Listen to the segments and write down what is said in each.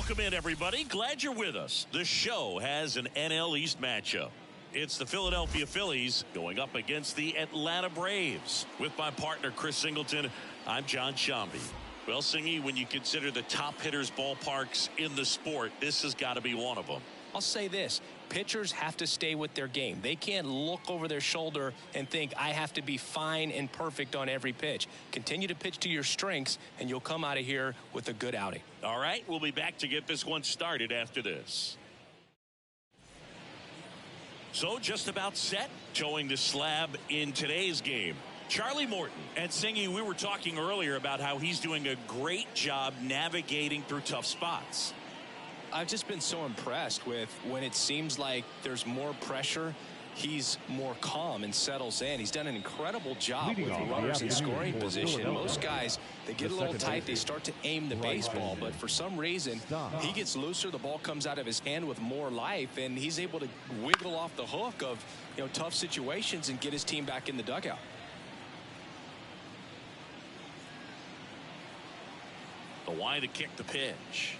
Welcome in, everybody. Glad you're with us. The show has an NL East matchup. It's the Philadelphia Phillies going up against the Atlanta Braves. With my partner, Chris Singleton, I'm John Shambi. Well, Singy, when you consider the top hitters' ballparks in the sport, this has got to be one of them. I'll say this. Pitchers have to stay with their game. They can't look over their shoulder and think, I have to be fine and perfect on every pitch. Continue to pitch to your strengths, and you'll come out of here with a good outing. All right, we'll be back to get this one started after this. So just about set, towing the slab in today's game. Charlie Morton. And Singy, we were talking earlier about how he's doing a great job navigating through tough spots. I've just been so impressed with when it seems like there's more pressure, he's more calm and settles in. He's done an incredible job with runners in scoring position. Most guys, they get a little tight, they start to aim the baseball, but for some reason, he gets looser, the ball comes out of his hand with more life, and he's able to wiggle off the hook of tough situations and get his team back in the dugout. The wide to kick the pitch.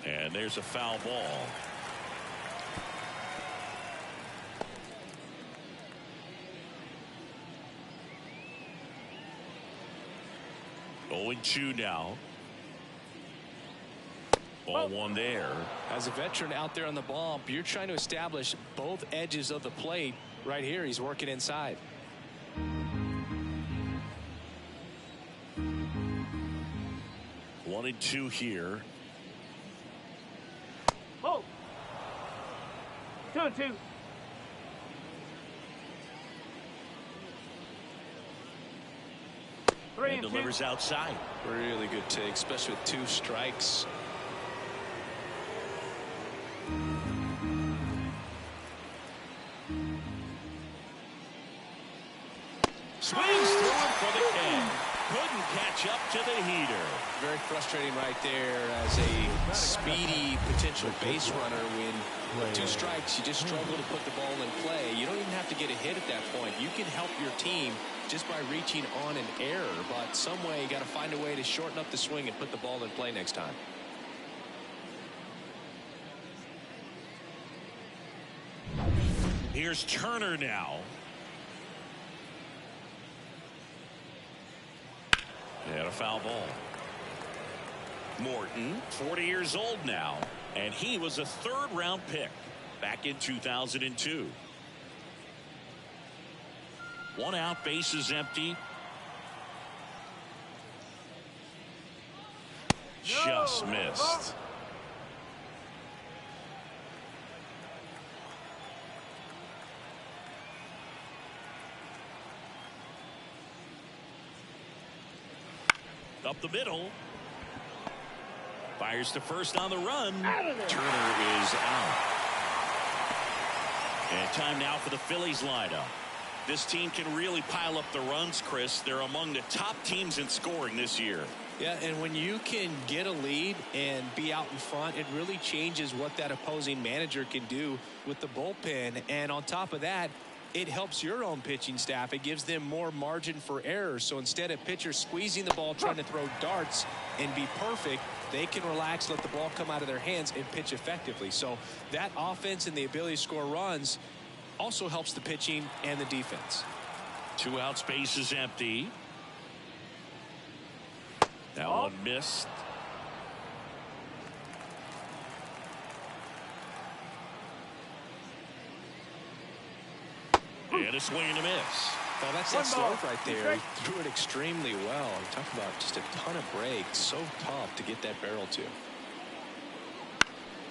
And there's a foul ball. Oh, 0-2 now. Ball one there. As a veteran out there on the ball, you're trying to establish both edges of the plate. Right here, he's working inside. 1-2 here. Oh. 2-2. And delivers outside. Really good take, especially with 2 strikes. Swings through it for the can. Couldn't catch up to the heater. Very frustrating right there as a speedy potential base runner. When 2 strikes, you just struggle to put the ball in play. You don't even have to get a hit at that point. You can help your team just by reaching on an error, but some way you got to find a way to shorten up the swing and put the ball in play next time. Here's Turner now. And a foul ball. Morton, 40 years old now, and he was a 3rd-round pick back in 2002. 1 out, bases empty. Just missed. Up the middle. Fires to first on the run. Turner is out. And time now for the Phillies lineup. This team can really pile up the runs, Chris. They're among the top teams in scoring this year. Yeah, and when you can get a lead and be out in front, it really changes what that opposing manager can do with the bullpen. And on top of that, it helps your own pitching staff. It gives them more margin for error. So instead of pitchers squeezing the ball, trying to throw darts and be perfect, they can relax, let the ball come out of their hands and pitch effectively. So that offense and the ability to score runs also helps the pitching and the defense. 2 out, space is empty. That one missed. And a swing and a miss. Well, that's that slope right there. He threw it extremely well. Talk about just a ton of breaks. So tough to get that barrel to.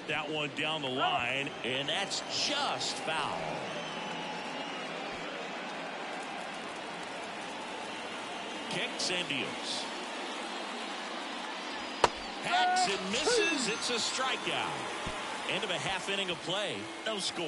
That one down the line, and that's just foul. Kicks and deals. Hacks and misses. It's a strikeout. End of a half inning of play. No score.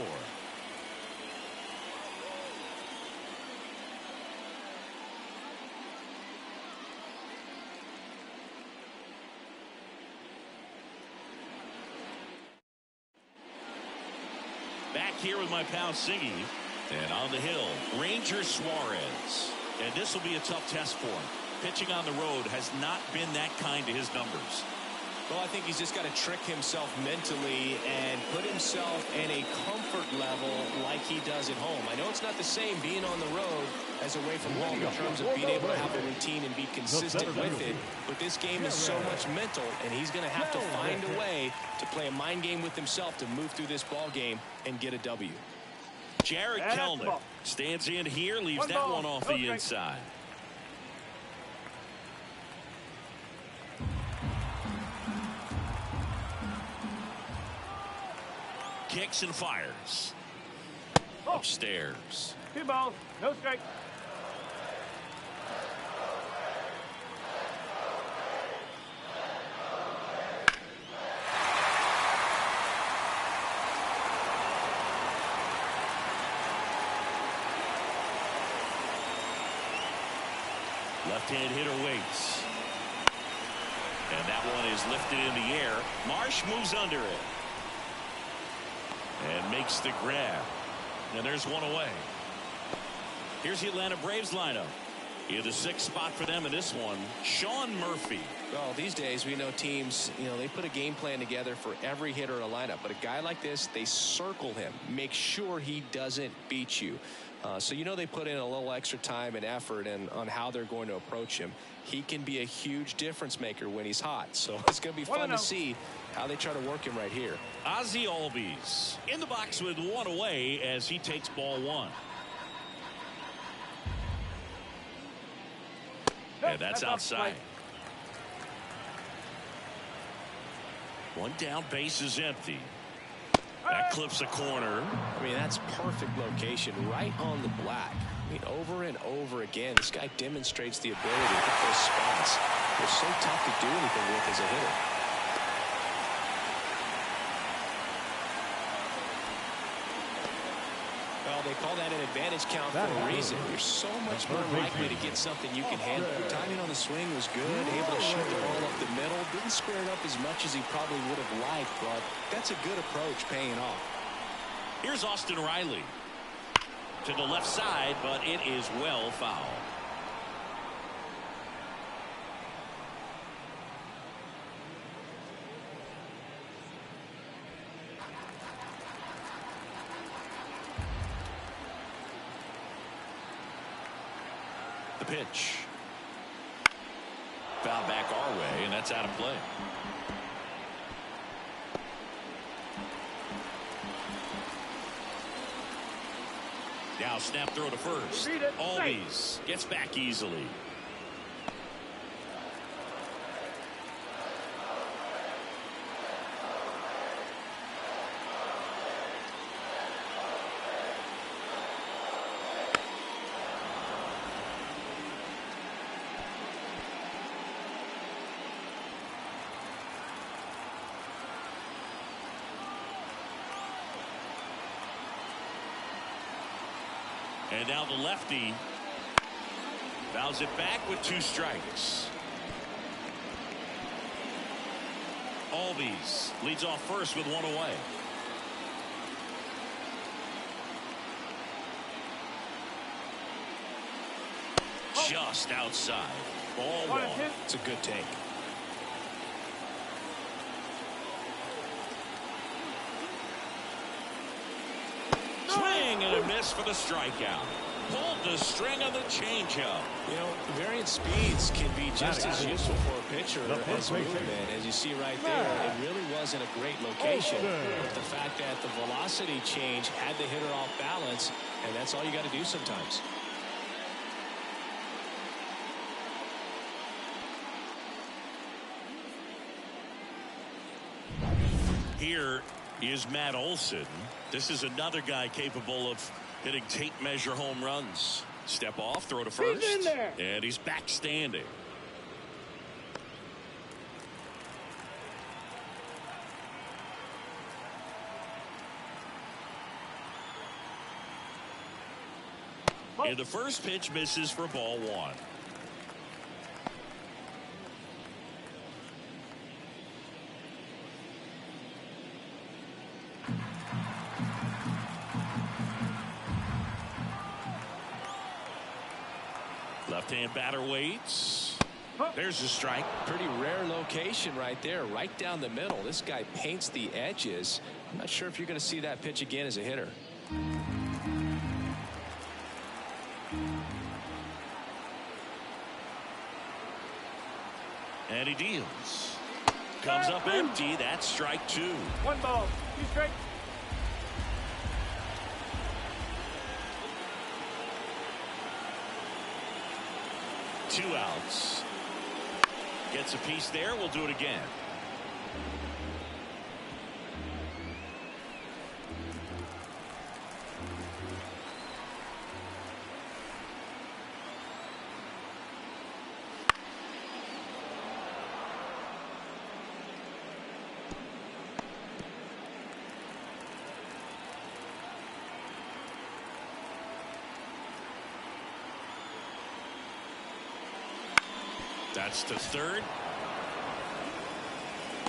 Back here with my pal Siggy. And on the hill, Ranger Suarez. And this will be a tough test for him. Pitching on the road has not been that kind to his numbers. Well, I think he's just got to trick himself mentally and put himself in a comfort level like he does at home. I know it's not the same being on the road as away from home in terms of being able to have a routine and be consistent with it. But this game is so much mental, and he's going to have to find a way to play a mind game with himself to move through this ball game and get a W. Jared Kelnick stands in here, leaves that one off the inside. Kicks and fires. Upstairs. 2 balls, no strike. Left-hand hitter waits. And that one is lifted in the air. Marsh moves under it. And makes the grab. And there's one away. Here's the Atlanta Braves lineup. In the 6th spot for them in this one, Sean Murphy. Well, these days we know teams, they put a game plan together for every hitter in a lineup. But a guy like this, they circle him. Make sure he doesn't beat you. So they put in a little extra time and effort on how they're going to approach him. He can be a huge difference maker when he's hot. So it's going to be fun to see how they try to work him right here. Ozzie Albies in the box with one away as he takes ball 1. And that's outside. One down, base is empty. That clips a corner. I mean, that's perfect location right on the black. I mean, over and over again, this guy demonstrates the ability to hit those spots. They're so tough to do anything with as a hitter. Well, they call that an advantage count for a reason. You're so much more likely to get something you can handle. The timing on the swing was good, able to shoot the ball up the middle. Didn't square it up as much as he probably would have liked, but that's a good approach paying off. Here's Austin Riley to the left side, but it is well fouled. The pitch. Foul back our way, and that's out of play. Now snap throw to first. Albies gets back easily. And now the lefty fouls it back with 2 strikes. Albies leads off first with 1 away. Just outside. Ball 1. It's a good take. Swing and a miss for the strikeout. Pulled the string of the changeup. Variant speeds can be just as useful for a pitcher as movement. As you see right there, it really wasn't a great location. But the fact that the velocity change had the hitter off balance, and that's all you got to do sometimes. Here is Matt Olson. This is another guy capable of hitting tape measure home runs. Step off, throw to first, and he's back standing. And the first pitch misses for ball 1. Left-hand batter waits. There's a strike. Pretty rare location right there, right down the middle. This guy paints the edges. I'm not sure if you're going to see that pitch again as a hitter. And he deals. Comes up empty. That's strike 2. 1 ball, 2 strikes. Two outs. Gets a piece there. We'll do it again. That's to third.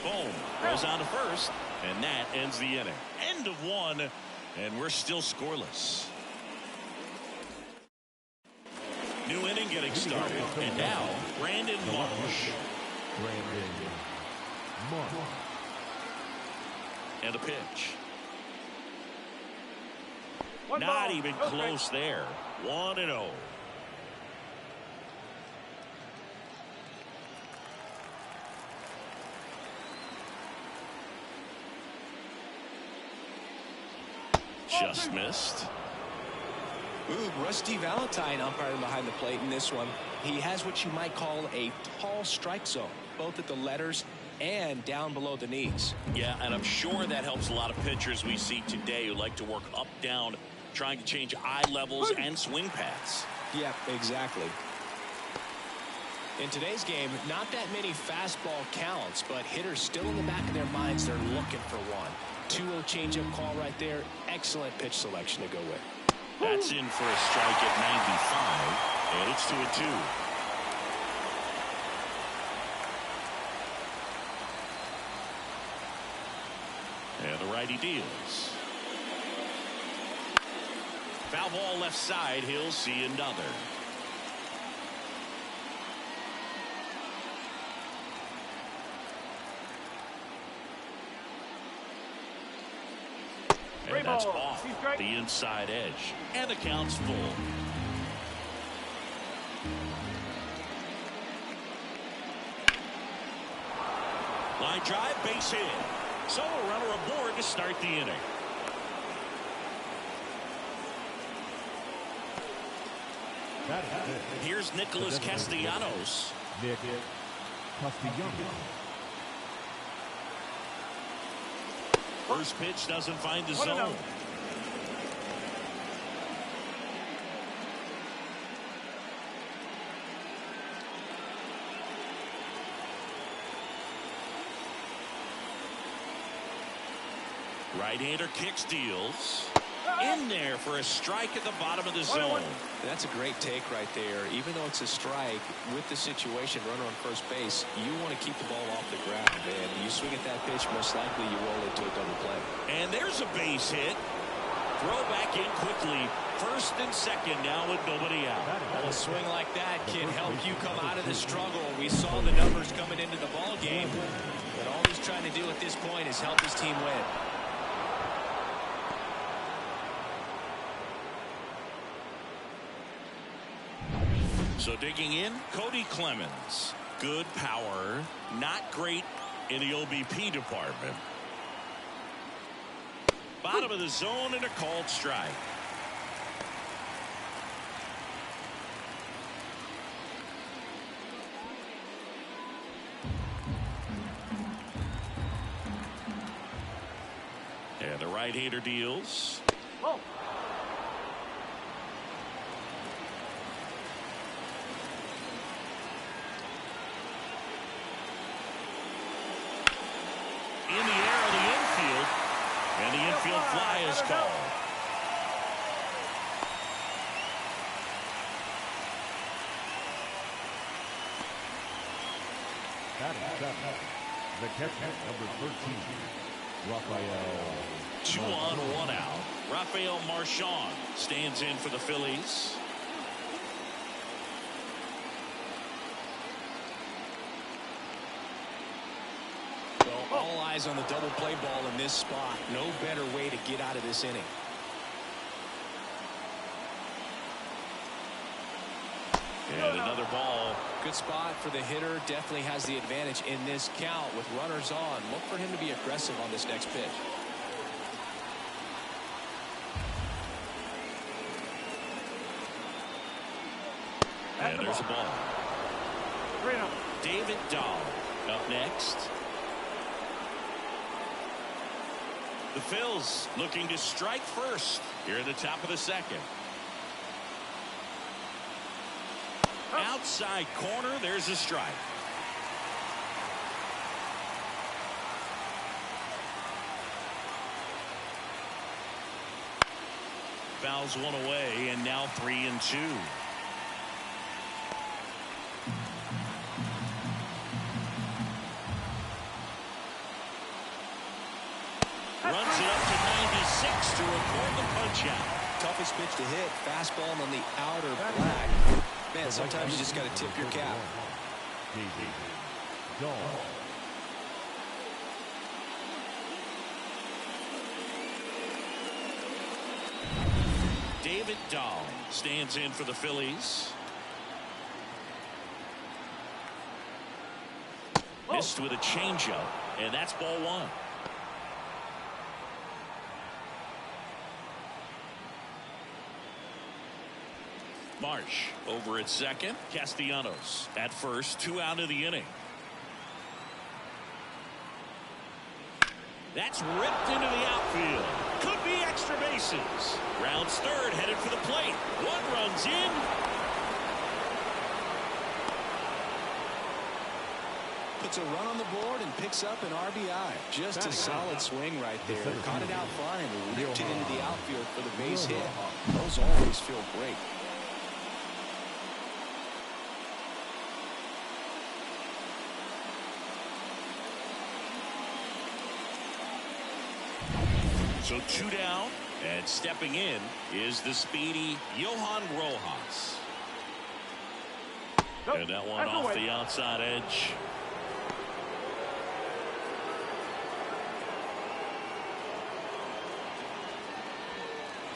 Boom. Goes on to first. And that ends the inning. End of 1. And we're still scoreless. New inning getting started. And now, Brandon Marsh. And a pitch. Not even close there. 1-0. Just missed. Ooh, Rusty Valentine umpiring behind the plate in this one. He has what you might call a tall strike zone, both at the letters and down below the knees. Yeah, and I'm sure that helps a lot of pitchers we see today who like to work up, down, trying to change eye levels and swing paths. Yep, exactly. In today's game, not that many fastball counts, but hitters still in the back of their minds, they're looking for one. 2-0 changeup call right there. Excellent pitch selection to go with. That's in for a strike at 95, and it's 2-2. And the righty deals. Foul ball left side. He'll see another. And that's off the inside edge. And the count's full. Line drive, base hit. So a runner aboard to start the inning. Here's Nicholas Castellanos. First pitch doesn't find the zone. Right-hander kicks, deals. In there for a strike at the bottom of the zone. That's a great take right there. Even though it's a strike, with the situation, runner on first base, you want to keep the ball off the ground. And you swing at that pitch, most likely you roll into a double play. And there's a base hit. Throw back in quickly. First and second now with nobody out. Well, a swing like that can help you come out of the struggle. We saw the numbers coming into the ball game. But all he's trying to do at this point is help his team win. So digging in, Cody Clemens. Good power, not great in the OBP department. Bottom of the zone and a called strike. And the right-hander deals. Oh. In the air of the infield, and the infield fly is called. The catcher, number 13, Rafael. 2 on, 1 out. Rafael Marchand stands in for the Phillies. All eyes on the double play ball in this spot. No better way to get out of this inning. And another ball. Good spot for the hitter. Definitely has the advantage in this count with runners on. Look for him to be aggressive on this next pitch. And there's a ball. David Dahl up next. The Phils looking to strike first here in the top of the second. Outside corner, there's a strike. Fouls one away, and now 3-2. Runs it up to 96 to record the punch out. Toughest pitch to hit. Fastball on the outer black. Man, sometimes you just got to tip your cap. David Dahl stands in for the Phillies. Missed with a changeup, and that's ball one. Marsh over at second. Castellanos at first. 2 out of the inning. That's ripped into the outfield. Could be extra bases. Rounds third, headed for the plate. One runs in. Puts a run on the board and picks up an RBI. Just a solid swing right there. Caught it out front and ripped it into the outfield for the base hit. Those always feel great. So 2 down, and stepping in is the speedy Johan Rojas. And that one off the outside edge.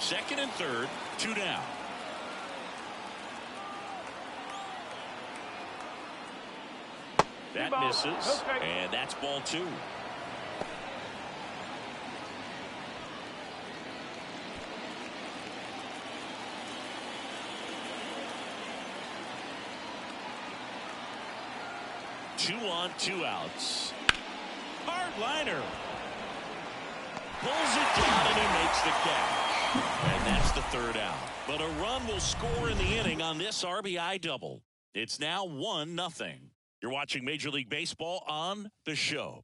Second and third, 2 down. That misses, and that's ball 2. Two on, 2 outs. Hard liner. Pulls it down and he makes the catch. And that's the 3rd out. But a run will score in the inning on this RBI double. It's now 1-0. You're watching Major League Baseball on The Show.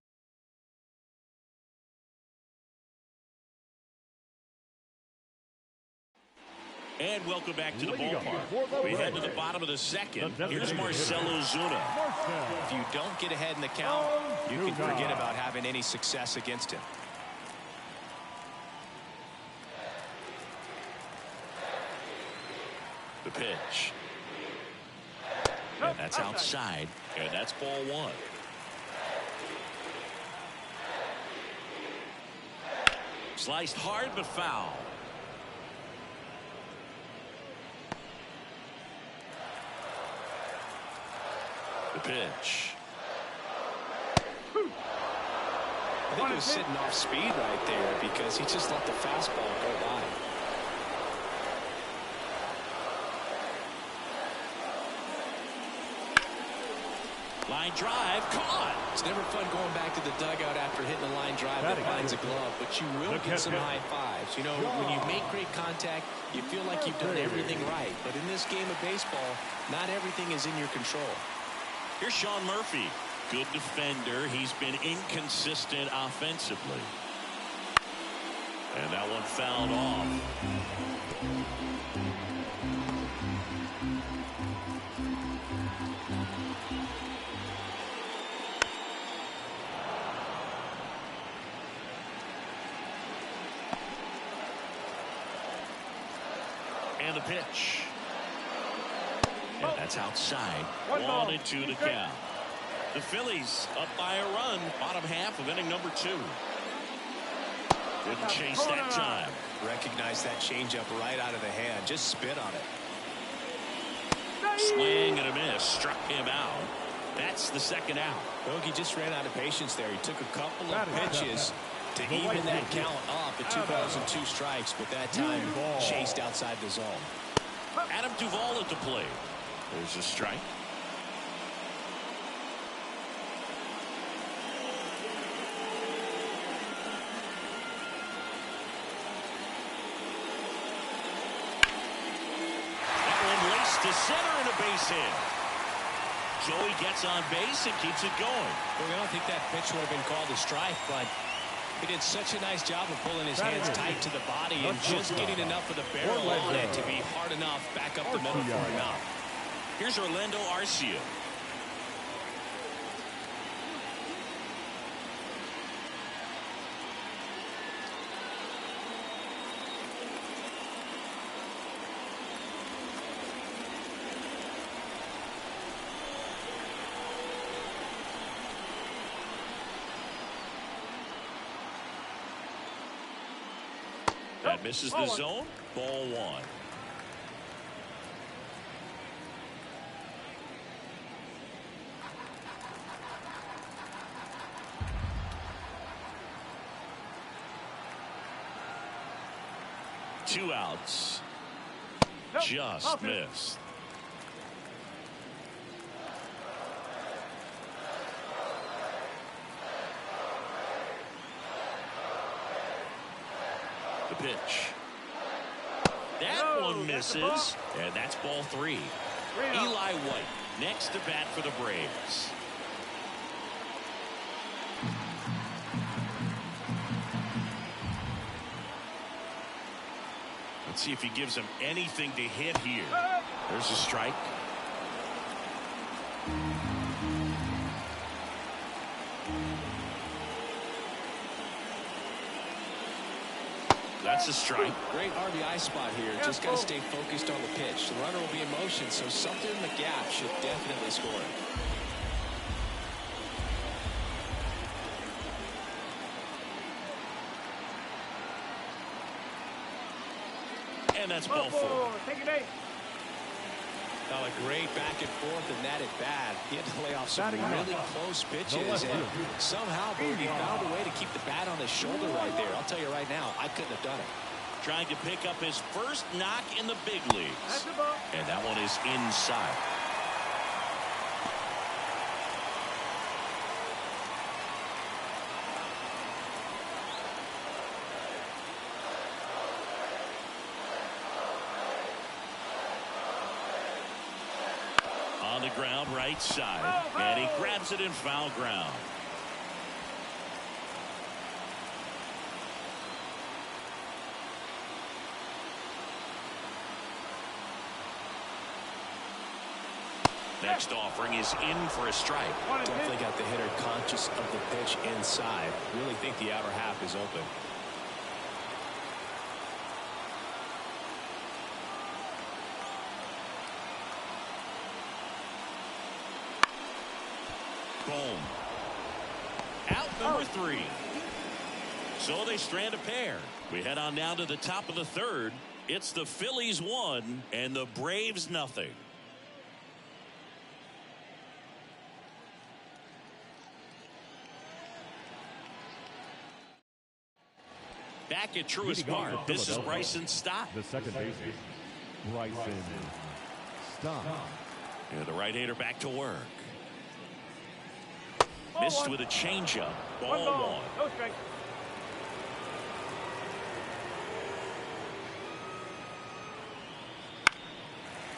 And welcome back to the ballpark. We head to the bottom of the second. Here's Marcell Ozuna. If you don't get ahead in the count, you can forget about having any success against him. The pitch. And that's outside. And that's ball 1. Sliced hard but foul. The pitch. I think he was sitting off speed right there because he just let the fastball go by. Line drive caught. It's never fun going back to the dugout after hitting a line drive that finds a glove, but you will get some high fives. You know, when you make great contact, you feel like you've done everything right. But in this game of baseball, not everything is in your control. Here's Sean Murphy. Good defender. He's been inconsistent offensively. And that one fouled off. And the pitch. And that's outside. 1-2 the count. The Phillies up by a run, bottom half of inning number 2. Didn't chase that time. Recognize that changeup right out of the hand. Just spit on it. Swing and a miss. Struck him out. That's the second out. Bogey just ran out of patience there. He took a couple of pitches to even that count up at 2 balls and 2 strikes, but that time chased outside the zone. Adam Duvall at the plate. There's a strike. To center and a base hit. Joey gets on base and keeps it going. Well, I don't think that pitch would have been called a strike, but he did such a nice job of pulling his hands tight to the body and just getting enough of the barrel on it to be hard enough back up the middle for enough. Here's Orlando Arcia. That misses the zone. Ball 1. Two outs. Just missed. The pitch. That one misses, and that's ball 3. Eli White next to bat for the Braves. Let's see if he gives him anything to hit here. There's a strike. That's a strike. Great RBI spot here. Just got to stay focused on the pitch. The runner will be in motion, so something in the gap should definitely score. And that's ball 4. Take it eight. Oh, a great back and forth, and that at bat. He had to lay off some really close pitches, and somehow he found a way to keep the bat on his shoulder right there. I'll tell you right now, I couldn't have done it. Trying to pick up his first knock in the big leagues. And that one is inside. On the ground, right side, and he grabs it in foul ground. Next offering is in for a strike. Definitely got the hitter conscious of the pitch inside. Really think the outer half is open. Boom. Out number 3. So they strand a pair. We head on down to the top of the 3rd. It's the Phillies 1 and the Braves nothing. Back at Truist Park, this is Bryson Stott. The second baseman, Bryson Stott. And the right-hander back to work. Missed with a changeup. Ball 1. No strike.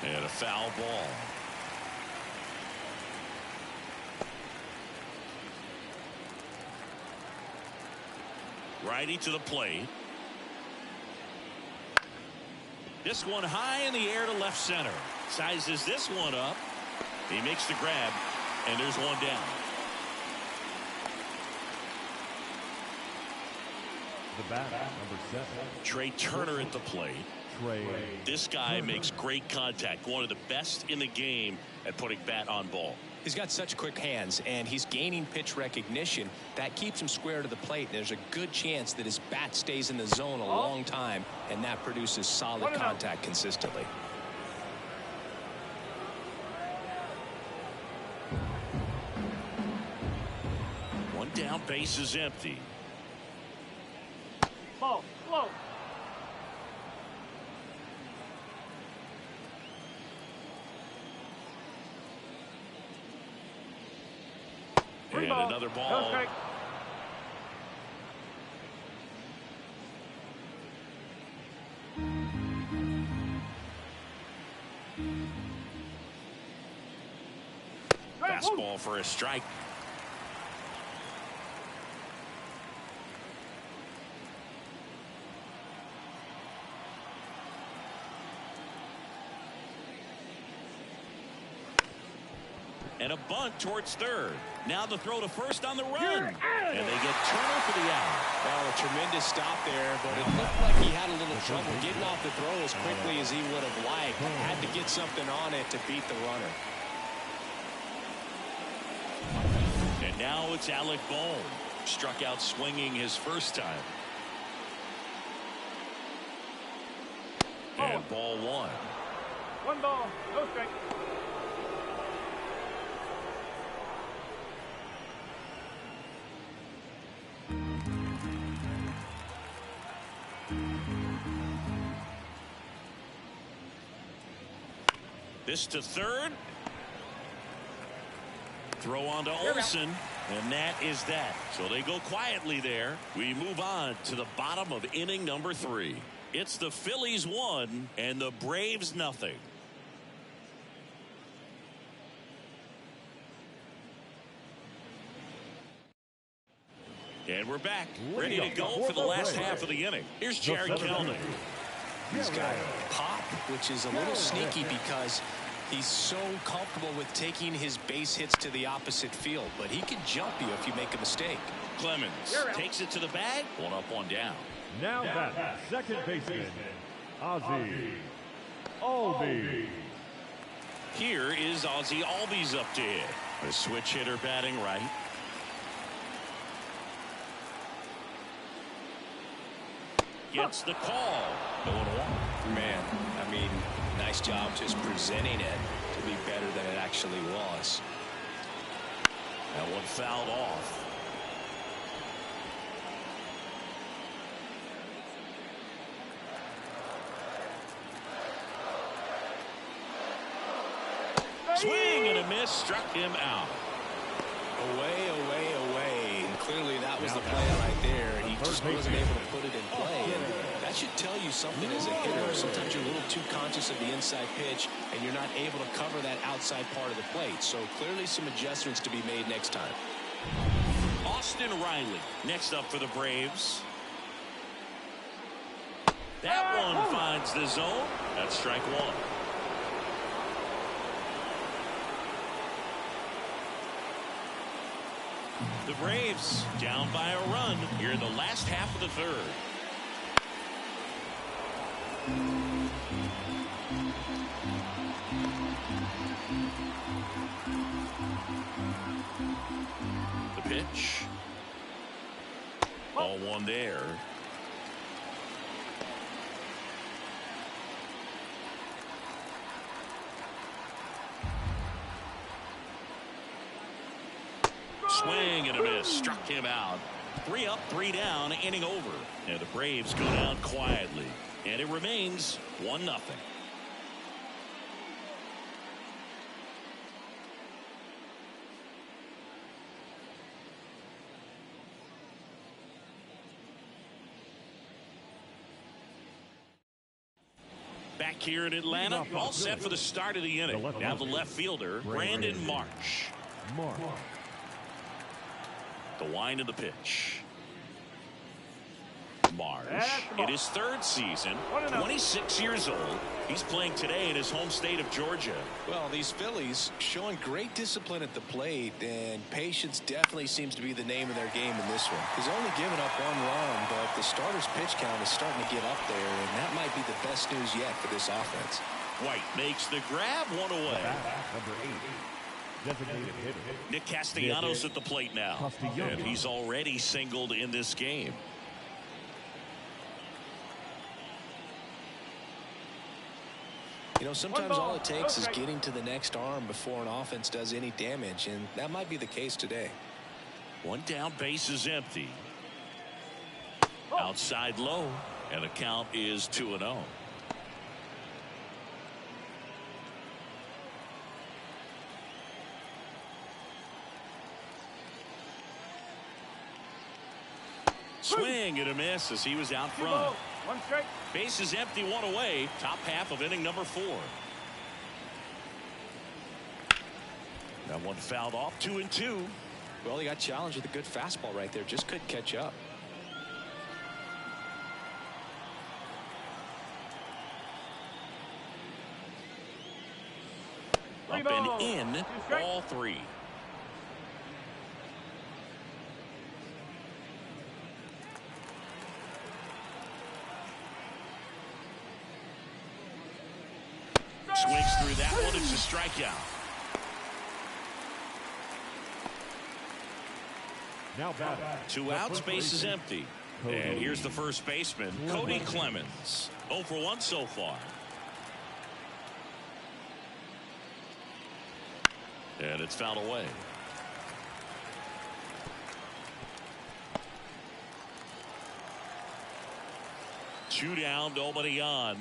And a foul ball. Righty to the plate. This one high in the air to left center. Sizes this one up. He makes the grab, and there's one down. The bat, number 7. Trey Turner at the plate. This guy makes great contact. One of the best in the game at putting bat on ball. He's got such quick hands, and he's gaining pitch recognition. That keeps him square to the plate. There's a good chance that his bat stays in the zone a long time, and that produces solid contact consistently. One down, base is empty. Ball, slow. And another No ball. strike. Fastball for a strike. And a bunt towards third. Now the throw to first on the run. And they get Turner for the out. Well, a tremendous stop there, but it looked like he had a little trouble getting off the throw as quickly as he would have liked. Had to get something on it to beat the runner. And now it's Alec Bohm. Struck out swinging his first time. And ball one. One ball, no strike. This to third. Throw on to Olsen. And that is that. So they go quietly there. We move on to the bottom of inning number 3. It's the Phillies 1 and the Braves nothing. And we're back, ready to go for the last half of the inning. Here's Jerry Kelnick. He's got pop, which is a little sneaky because he's so comfortable with taking his base hits to the opposite field, but he can jump you if you make a mistake. Clemens takes it to the bag. One up, one down. Now that second baseman, Ozzie Albies. Here is Ozzie Albies up to hit. A switch hitter batting right. Gets the call. 0-1. Man, I mean, nice job just presenting it to be better than it actually was. That one fouled off. Swing and a miss, struck him out. Away, away, away. And clearly that was the play right there. He just wasn't able to put it in play. And that should tell you something as a hitter. Sometimes you're a little too conscious of the inside pitch, and you're not able to cover that outside part of the plate. So clearly some adjustments to be made next time. Austin Riley next up for the Braves. That one finds the zone. That's strike one. The Braves down by a run here in the last half of the third. The pitch. Ball one there. Swing and a miss, struck him out. 3 up, 3 down, inning over. And the Braves go down quietly. And it remains 1-0. Back here in Atlanta, all set for the start of the inning. Now the left fielder, Brandon Marsh. The wind of the pitch. Marsh in his third season, 26 years old. He's playing today in his home state of Georgia. Well, these Phillies showing great discipline at the plate, and patience definitely seems to be the name of their game in this one. He's only given up 1 run, but the starter's pitch count is starting to get up there, and that might be the best news yet for this offense. White makes the grab, 1 away. Number 8, Designated hitter. Nick Castellanos at the plate now. And he's already singled in this game. You know, sometimes all it takes is getting to the next arm before an offense does any damage, and that might be the case today. One down, base is empty. Outside low, and the count is 2-0. Swing and a miss as he was out front. One strike. Base is empty, one away. Top half of inning number 4. That one fouled off, 2-2. Well, he got challenged with a good fastball right there. Just couldn't catch up. Up and in, all 3. Swings through that one. It's a strikeout. Now batting. 2 outs, base is empty. And here's the first baseman, Cody Clemens. 0 for 1 so far. And it's fouled away. Two down, nobody on.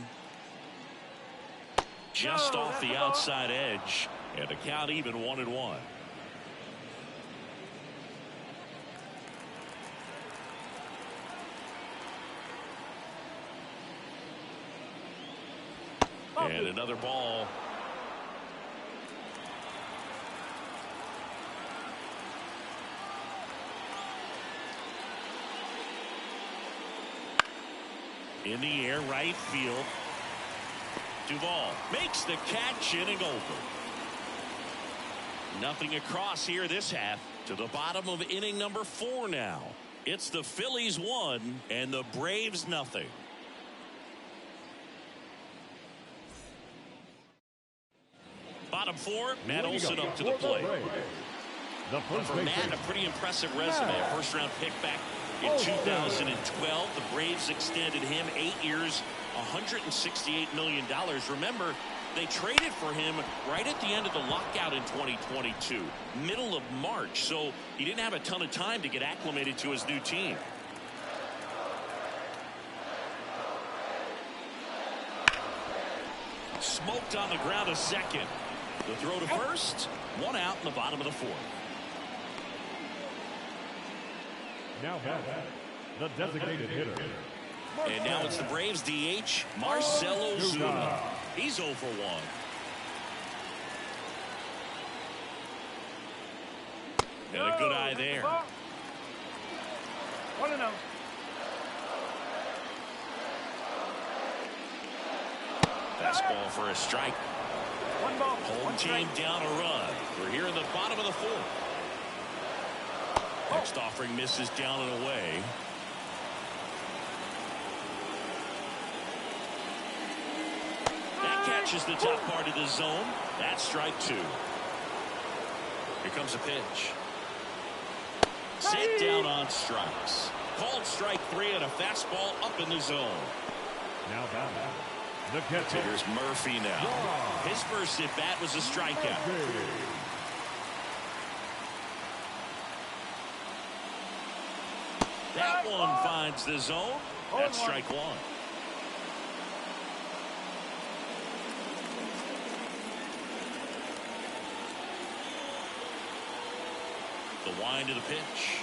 Just off the outside edge, and the count even 1-1. And another ball. In the air, right field. Duvall makes the catch, inning over. Nothing across here this half. To the bottom of inning number 4 now. It's the Phillies 1 and the Braves nothing. Bottom 4, Matt Olson up to the plate. For Matt, a pretty impressive resume. A first-round pick back in 2012. The Braves extended him 8 years, $168 million. Remember, they traded for him right at the end of the lockout in 2022, middle of March. So he didn't have a ton of time to get acclimated to his new team. Smoked on the ground a second. The throw to first. 1 out in the bottom of the 4th. Now the designated hitter. And now it's the Braves DH, Marcell Ozuna. He's 0 for 1. And a good eye there. 1-0. Fastball for a strike. 1 ball. Home team down a run. We're here in the bottom of the 4th. Next offering misses down and away. That catches the top part of the zone. That's strike 2. Here comes a pitch. Set down on strikes. Called strike 3 and a fastball up in the zone. Now the catcher. Here's Murphy now. His first at bat was a strikeout. That one finds the zone. That's strike 1. The wind of the pitch.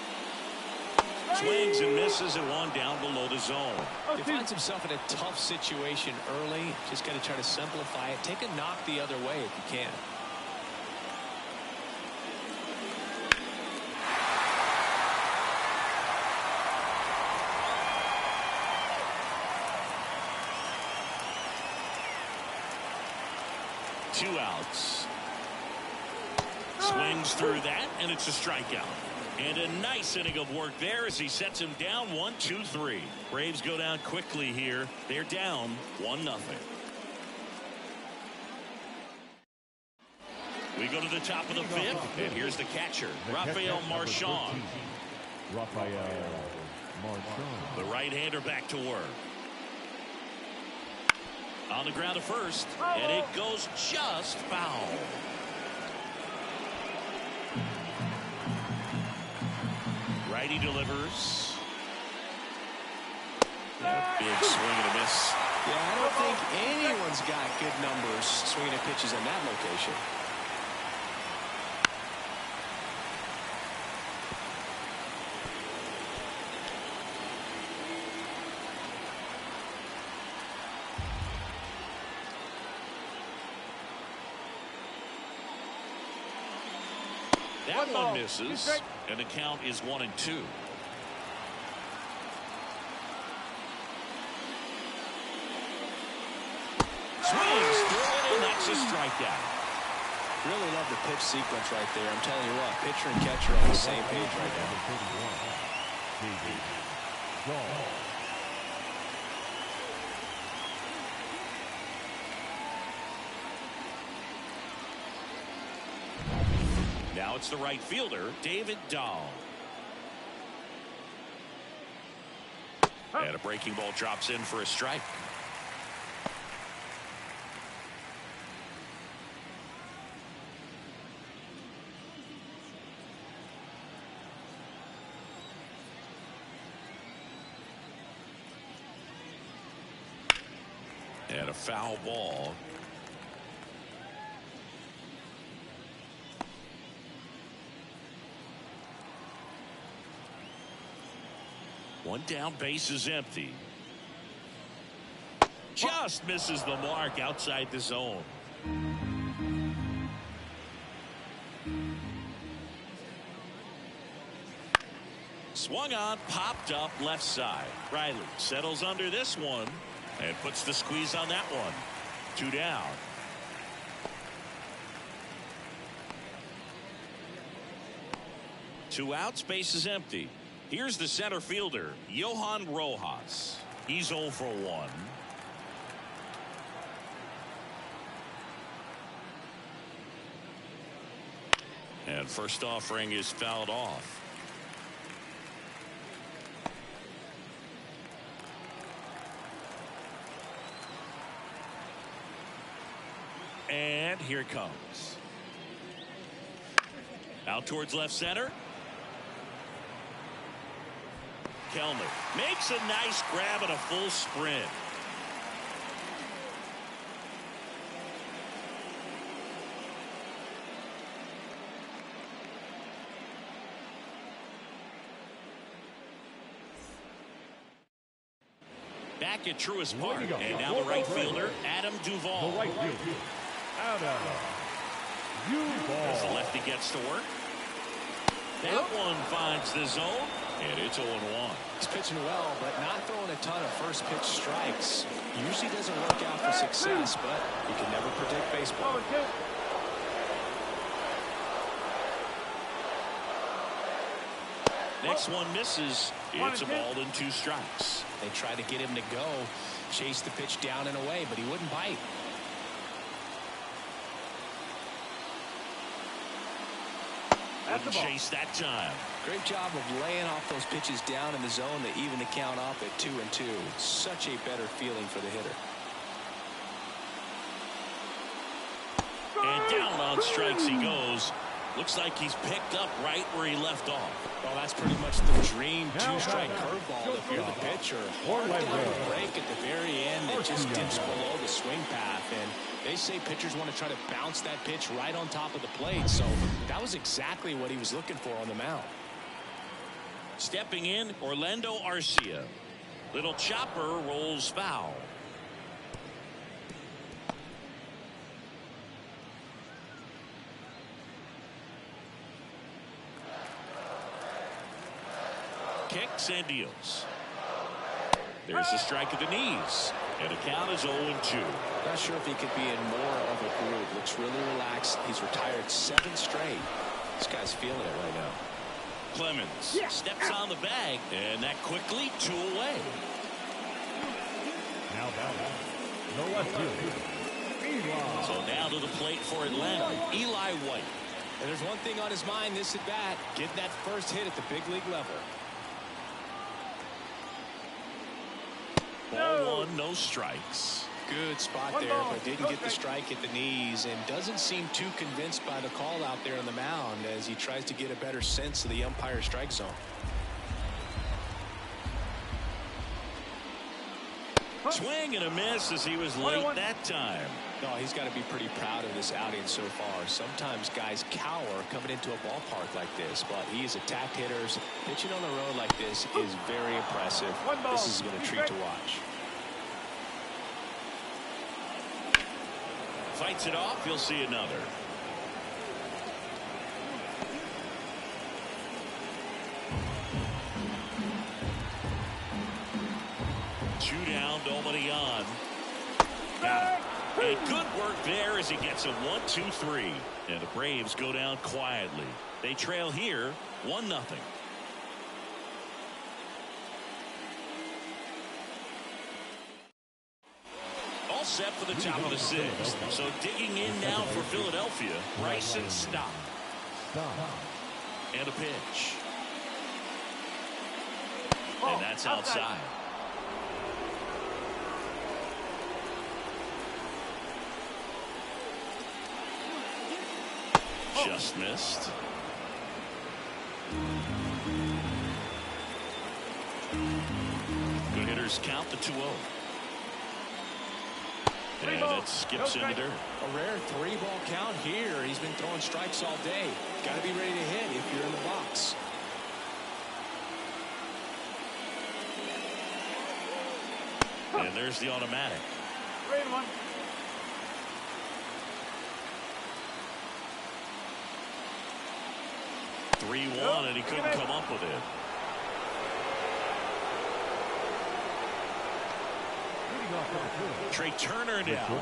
Swings and misses and 1 down below the zone. He finds himself in a tough situation early. Just got to try to simplify it. Take a knock the other way if you can. Two outs. Swings through that, and it's a strikeout. And a nice inning of work there as he sets him down 1-2-3. Braves go down quickly here. They're down 1-0. We go to the top of the fifth, and here's the catcher, Rafael Marchand. Rafael Marchand. The right-hander back to work. On the ground to first, and it goes just foul. Righty delivers. Big swing and a miss. Yeah, I don't think anyone's got good numbers swinging at pitches in that location. That one misses, and the count is 1-2. Swings through it, and that's a strikeout. Really love the pitch sequence right there. I'm telling you what, pitcher and catcher are on the same page right now. Now it's the right fielder, David Dahl. And a breaking ball drops in for a strike. And a foul ball. One down, base is empty. Just misses the mark outside the zone. Swung on, popped up left side. Riley settles under this one and puts the squeeze on that one. 2 down. Two outs, base is empty. Here's the center fielder, Johan Rojas. He's 0 for 1. And first offering is fouled off. And here it comes. Out towards left center. Kellner makes a nice grab and a full sprint. Back at Truist Park, and now the right fielder, Adam Duvall. The right fielder, Adam Duvall. As the lefty gets to work. That one finds the zone, and it's 0-1. He's pitching well, but not throwing a ton of first pitch strikes. Usually doesn't work out for success, but you can never predict baseball. Next one misses. It's a ball and 2 strikes. They tried to get him to go, chase the pitch down and away, but he wouldn't bite. Wouldn't chase that time. Great job of laying off those pitches down in the zone to even the count up at 2-2. Such a better feeling for the hitter. And down on strikes he goes. Looks like he's picked up right where he left off. Well, that's pretty much the dream two-strike curveball if you're the pitcher. Hard to break at the very end that just dips below the swing path. And they say pitchers want to try to bounce that pitch right on top of the plate. So that was exactly what he was looking for on the mound. Stepping in, Orlando Arcia. Little chopper rolls foul. Kicks and deals. There's a strike at the knees. And the count is 0-2. Not sure if he could be in more of a groove. Looks really relaxed. He's retired 7 straight. This guy's feeling it right now. Clemens steps on the bag, and that quickly 2 away. Now batting, the left fielder, Eli. So now to the plate for Atlanta, Eli White. And there's one thing on his mind this at bat, getting that first hit at the big league level. Ball one, no strikes. Good spot there, but didn't get the strike at the knees and doesn't seem too convinced by the call out there on the mound as he tries to get a better sense of the umpire's strike zone. Swing and a miss as he was late that time. No, he's got to be pretty proud of this outing so far. Sometimes guys cower coming into a ballpark like this, but he's attacked hitters. Pitching on the road like this is very impressive. This has been a treat to watch. Fights it off. You'll see another. Two down, nobody on. Got it. And good work there as he gets a 1-2-3. And the Braves go down quietly. They trail here 1-0. All set for the top of the sixth. So digging in now for Philadelphia, Bryson Stott. And a pitch. And that's outside. Just missed. Good hitters count the 2-0. And it skips in the dirt. A rare 3-ball count here. He's been throwing strikes all day. Got to be ready to hit if you're in the box. And there's the automatic. 3-1. And he couldn't come up with it. Trey Turner down.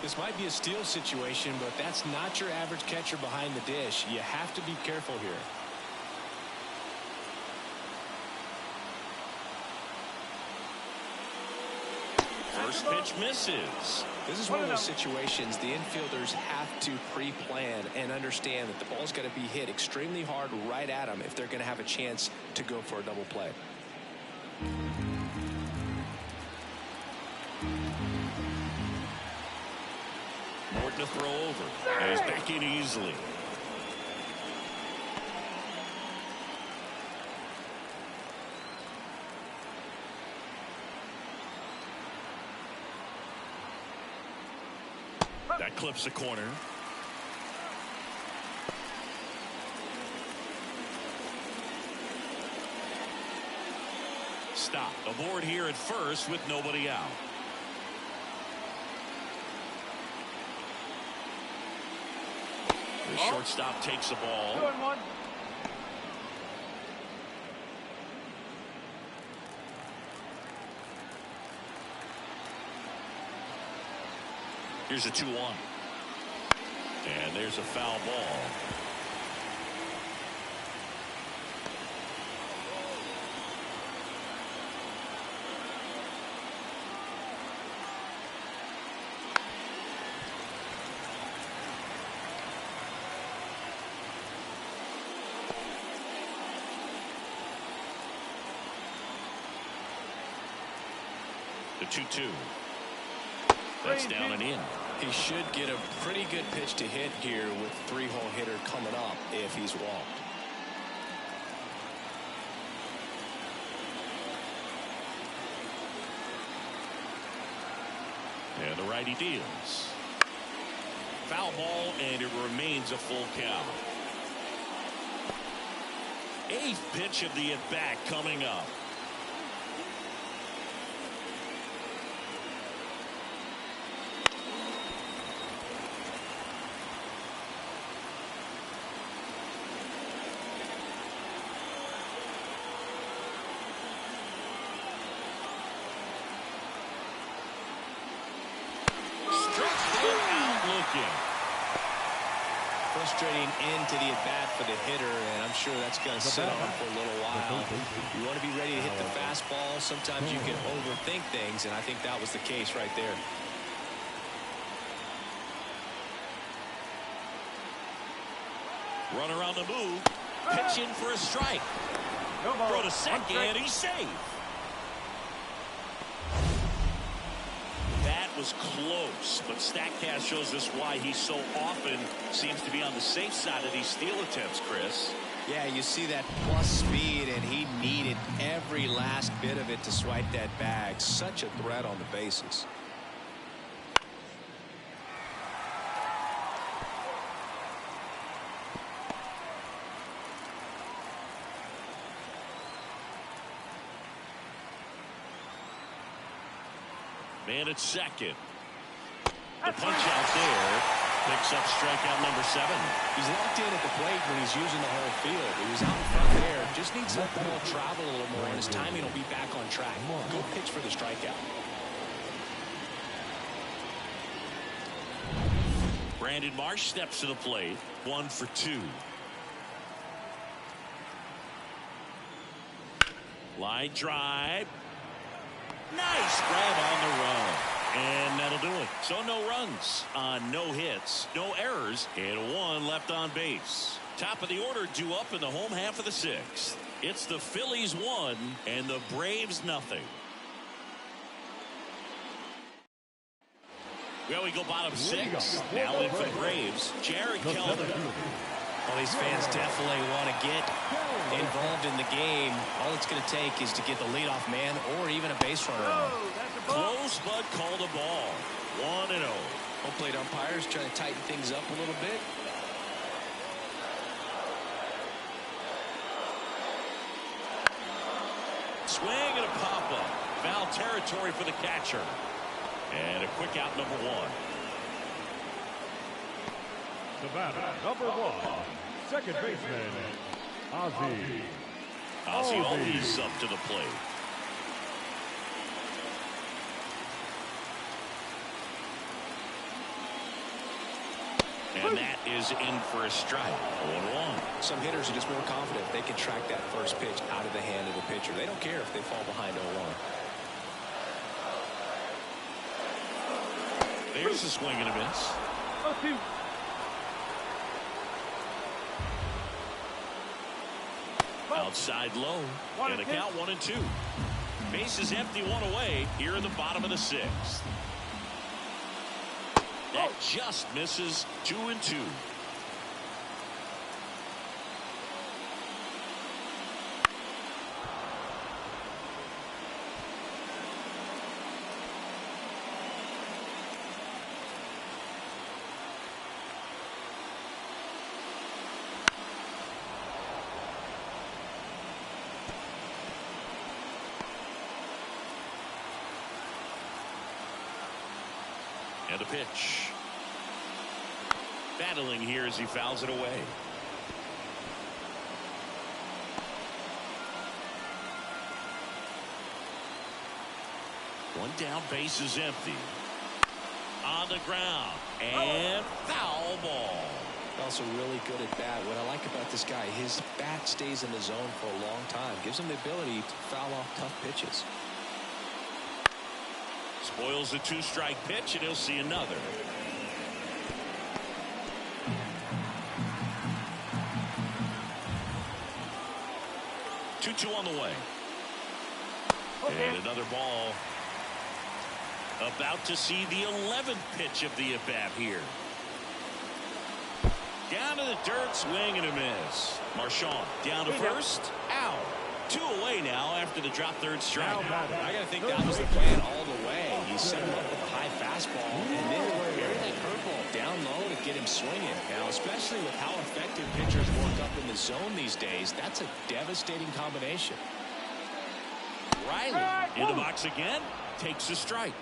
This might be a steal situation, but that's not your average catcher behind the dish. You have to be careful here. First pitch misses. This is one of those situations the infielders have to pre-plan and understand that the ball's got to be hit extremely hard right at them if they're going to have a chance to go for a double play. Morton to throw over. And he's back in easily. That clips the corner. Stop. Aboard here at first with nobody out. The shortstop takes the ball. 2-1. Here's a 2-1. And there's a foul ball. The 2-2. That's down and in. He should get a pretty good pitch to hit here with 3-hole hitter coming up if he's walked. And the righty deals. Foul ball, and it remains a full count. 8th pitch of the at-bat coming up. frustrating end to the at-bat for the hitter, and I'm sure that's going to sit on for a little while. You want to be ready to hit the fastball. Sometimes you can overthink things, and I think that was the case right there. Runner on the move. Pitch in for a strike. Throw to second. He's safe. That was close, but StatCast shows us why he so often seems to be on the safe side of these steal attempts, Chris. Yeah, you see that plus speed, and he needed every last bit of it to swipe that bag. Such a threat on the bases. Man at second. The punch out there picks up strikeout number 7. He's locked in at the plate when he's using the whole field. He was out in front there. Just needs to let the ball travel a little more, and his timing will be back on track. Good pitch for the strikeout. Brandon Marsh steps to the plate. 1 for 2. Line drive. Nice grab on the run. And that'll do it. So no runs on no hits, no errors, and 1 left on base. Top of the order due up in the home half of the 6th. It's the Phillies 1 and the Braves nothing. Well, we go bottom 6. Now in for the Braves. Jared Kelvin. Well, these fans definitely want to get involved in the game. All it's going to take is to get the leadoff man or even a base runner on. Close, but called a ball. 1-0. Home plate umpires trying to tighten things up a little bit. Swing and a pop-up. Foul territory for the catcher. And a quick out, number 1. The batter, number 1, second baseman, Ozzie. Ozzie always up to the plate. And that is in for a strike. 0-1. Some hitters are just more confident they can track that first pitch out of the hand of the pitcher. They don't care if they fall behind 0-1. There's a swing and a miss. 0-2. Outside low. And a count 1-2. Bases empty, 1 away here in the bottom of the 6th. That just misses. 2-2. And a pitch. Battling here as he fouls it away. One down, base is empty. On the ground. And foul ball. Also really good at bat. What I like about this guy, his bat stays in the zone for a long time. Gives him the ability to foul off tough pitches. Spoils a 2-strike pitch, and he'll see another. Two on the way. And another ball. About to see the 11th pitch of the at-bat here. Down to the dirt, swing and a miss. Marchand down to first. Out. 2 away now after the drop third strike. I got to think that was the plan all the way. He set him up with a high fastball and then bury that curveball down low to get him swinging. Now, especially with how effective pitchers work up in the zone these days, that's a devastating combination. Riley in the box again. Takes a strike.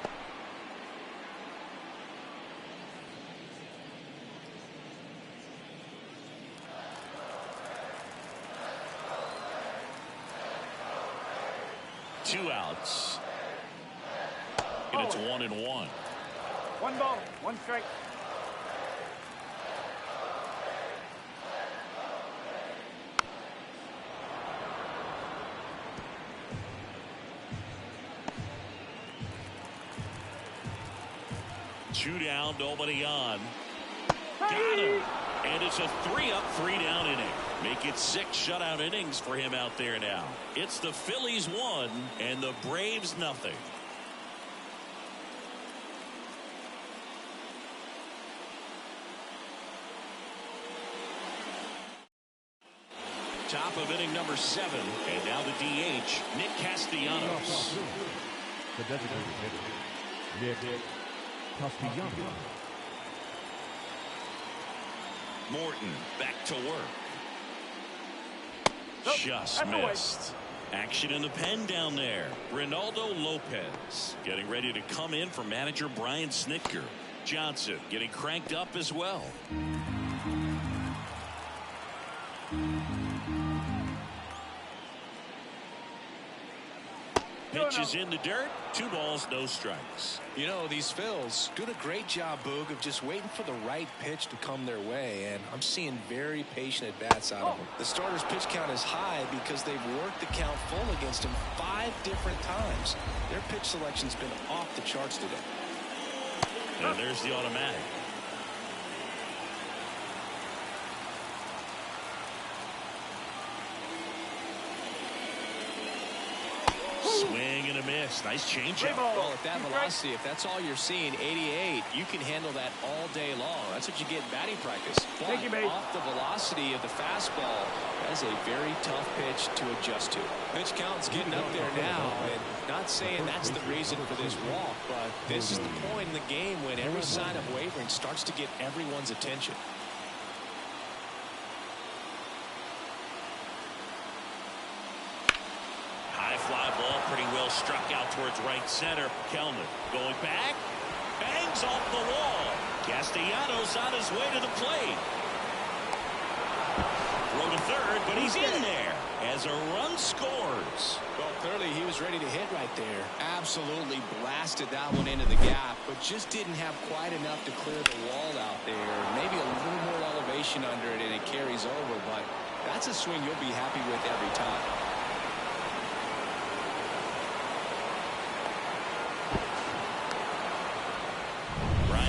Two outs. And it's 1-1. 1 ball, 1 strike. 2 down, nobody on. Got him. And it's a 3-up, 3-down inning. Make it 6 shutout innings for him out there now. It's the Phillies 1 and the Braves nothing. Top of inning number 7, and now the DH, Nick Castellanos. The designated hitter, Nick Castellanos. Morton back to work. Just missed. Action in the pen down there. Ronaldo Lopez getting ready to come in for manager Brian Snitker. Johnson getting cranked up as well. Pitch is in the dirt. 2 balls, no strikes. You know, these Phils doing a great job, Boog, of just waiting for the right pitch to come their way, and I'm seeing very patient at-bats out of them. The starter's pitch count is high because they've worked the count full against him 5 different times. Their pitch selection's been off the charts today. And there's the automatic. Swing and a miss. Nice changeup. Well, at that velocity, if that's all you're seeing, 88, you can handle that all day long. That's what you get in batting practice. But off the velocity of the fastball, that's a very tough pitch to adjust to. Pitch count's getting up there now, and not saying that's the reason for this walk, but this is the point in the game when every sign of wavering starts to get everyone's attention. Fly ball pretty well struck out towards right center. Kelman going back. Bangs off the wall. Castellanos on his way to the plate. Throw to third, but he's in there as a run scores. Well, clearly he was ready to hit right there. Absolutely blasted that one into the gap, but just didn't have quite enough to clear the wall out there. Maybe a little more elevation under it and it carries over, but that's a swing you'll be happy with every time.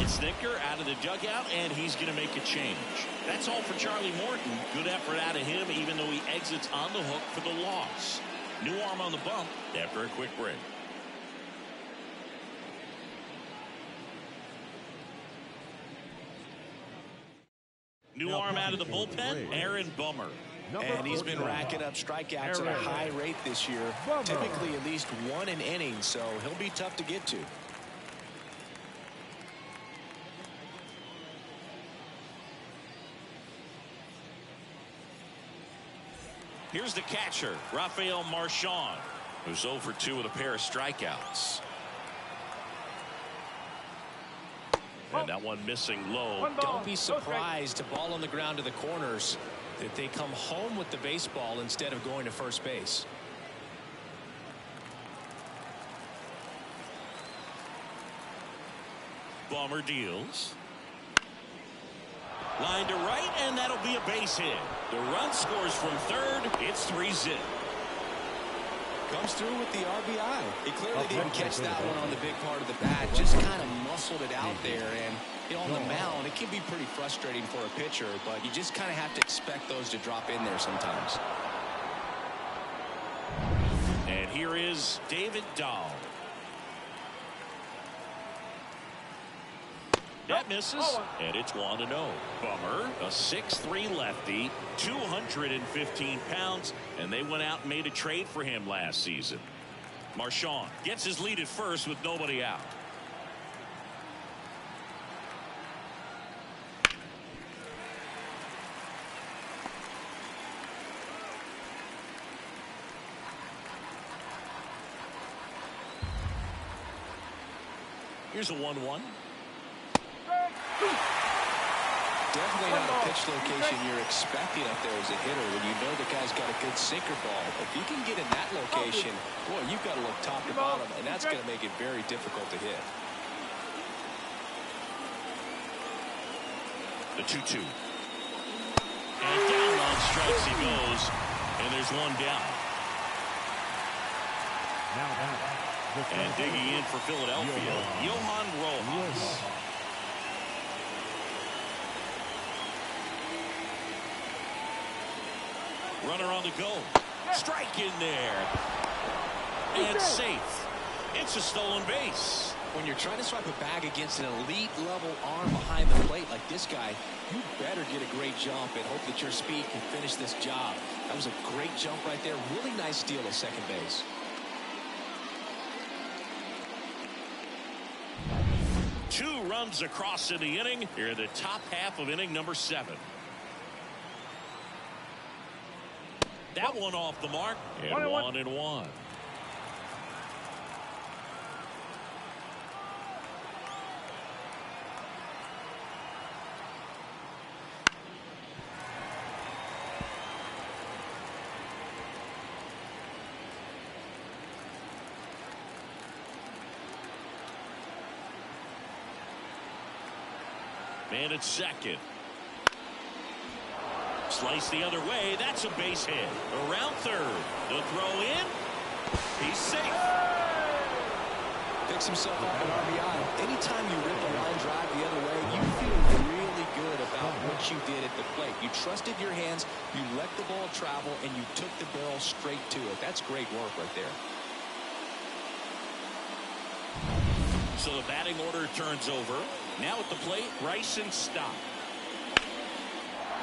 Snitker out of the dugout, and he's going to make a change. That's all for Charlie Morton. Good effort out of him, even though he exits on the hook for the loss. New arm on the bump after a quick break. New arm out of the bullpen, Aaron Bummer. And he's been racking up strikeouts at a high rate this year. Typically at least 1 an inning, so he'll be tough to get to. Here's the catcher, Rafael Marchand, who's 0 for 2 with a pair of strikeouts. And that one missing low. Don't be surprised, a ball on the ground to the corners, that they come home with the baseball instead of going to first base. Bummer deals. Line to right, and that'll be a base hit. The run scores from third. It's 3-zip. Comes through with the RBI. He clearly didn't catch that one on the big part of the bat. Just kind of muscled it out there. And you know, on the mound, it can be pretty frustrating for a pitcher, but you just kind of have to expect those to drop in there sometimes. And here is David Dahl. That misses, and it's 1-0. Bummer, a 6'3" lefty, 215 pounds, and they went out and made a trade for him last season. Marchand gets his lead at first with nobody out. Here's a 1-1. Definitely not a pitch location you're expecting up there as a hitter when you know the guy's got a good sinker ball. If you can get in that location, boy, you've got to look top to bottom, and that's going to make it very difficult to hit. The 2-2. And down on strikes he goes, and there's one down. And digging in for Philadelphia, Johan Rojas. Runner on the go. Strike in there. And safe. It's a stolen base. When you're trying to swipe a bag against an elite level arm behind the plate like this guy, you better get a great jump and hope that your speed can finish this job. That was a great jump right there. Really nice steal at second base. Two runs across in the inning. Here in the top half of inning number 7. That one off the mark. And 1-1. Man at second. Slice the other way. That's a base hit. Around third. The throw in. He's safe. Picks himself up an RBI. Anytime you rip a line drive the other way, you feel really good about what you did at the plate. You trusted your hands, you let the ball travel, and you took the barrel straight to it. That's great work right there. So the batting order turns over. Now at the plate, Bryson Stott.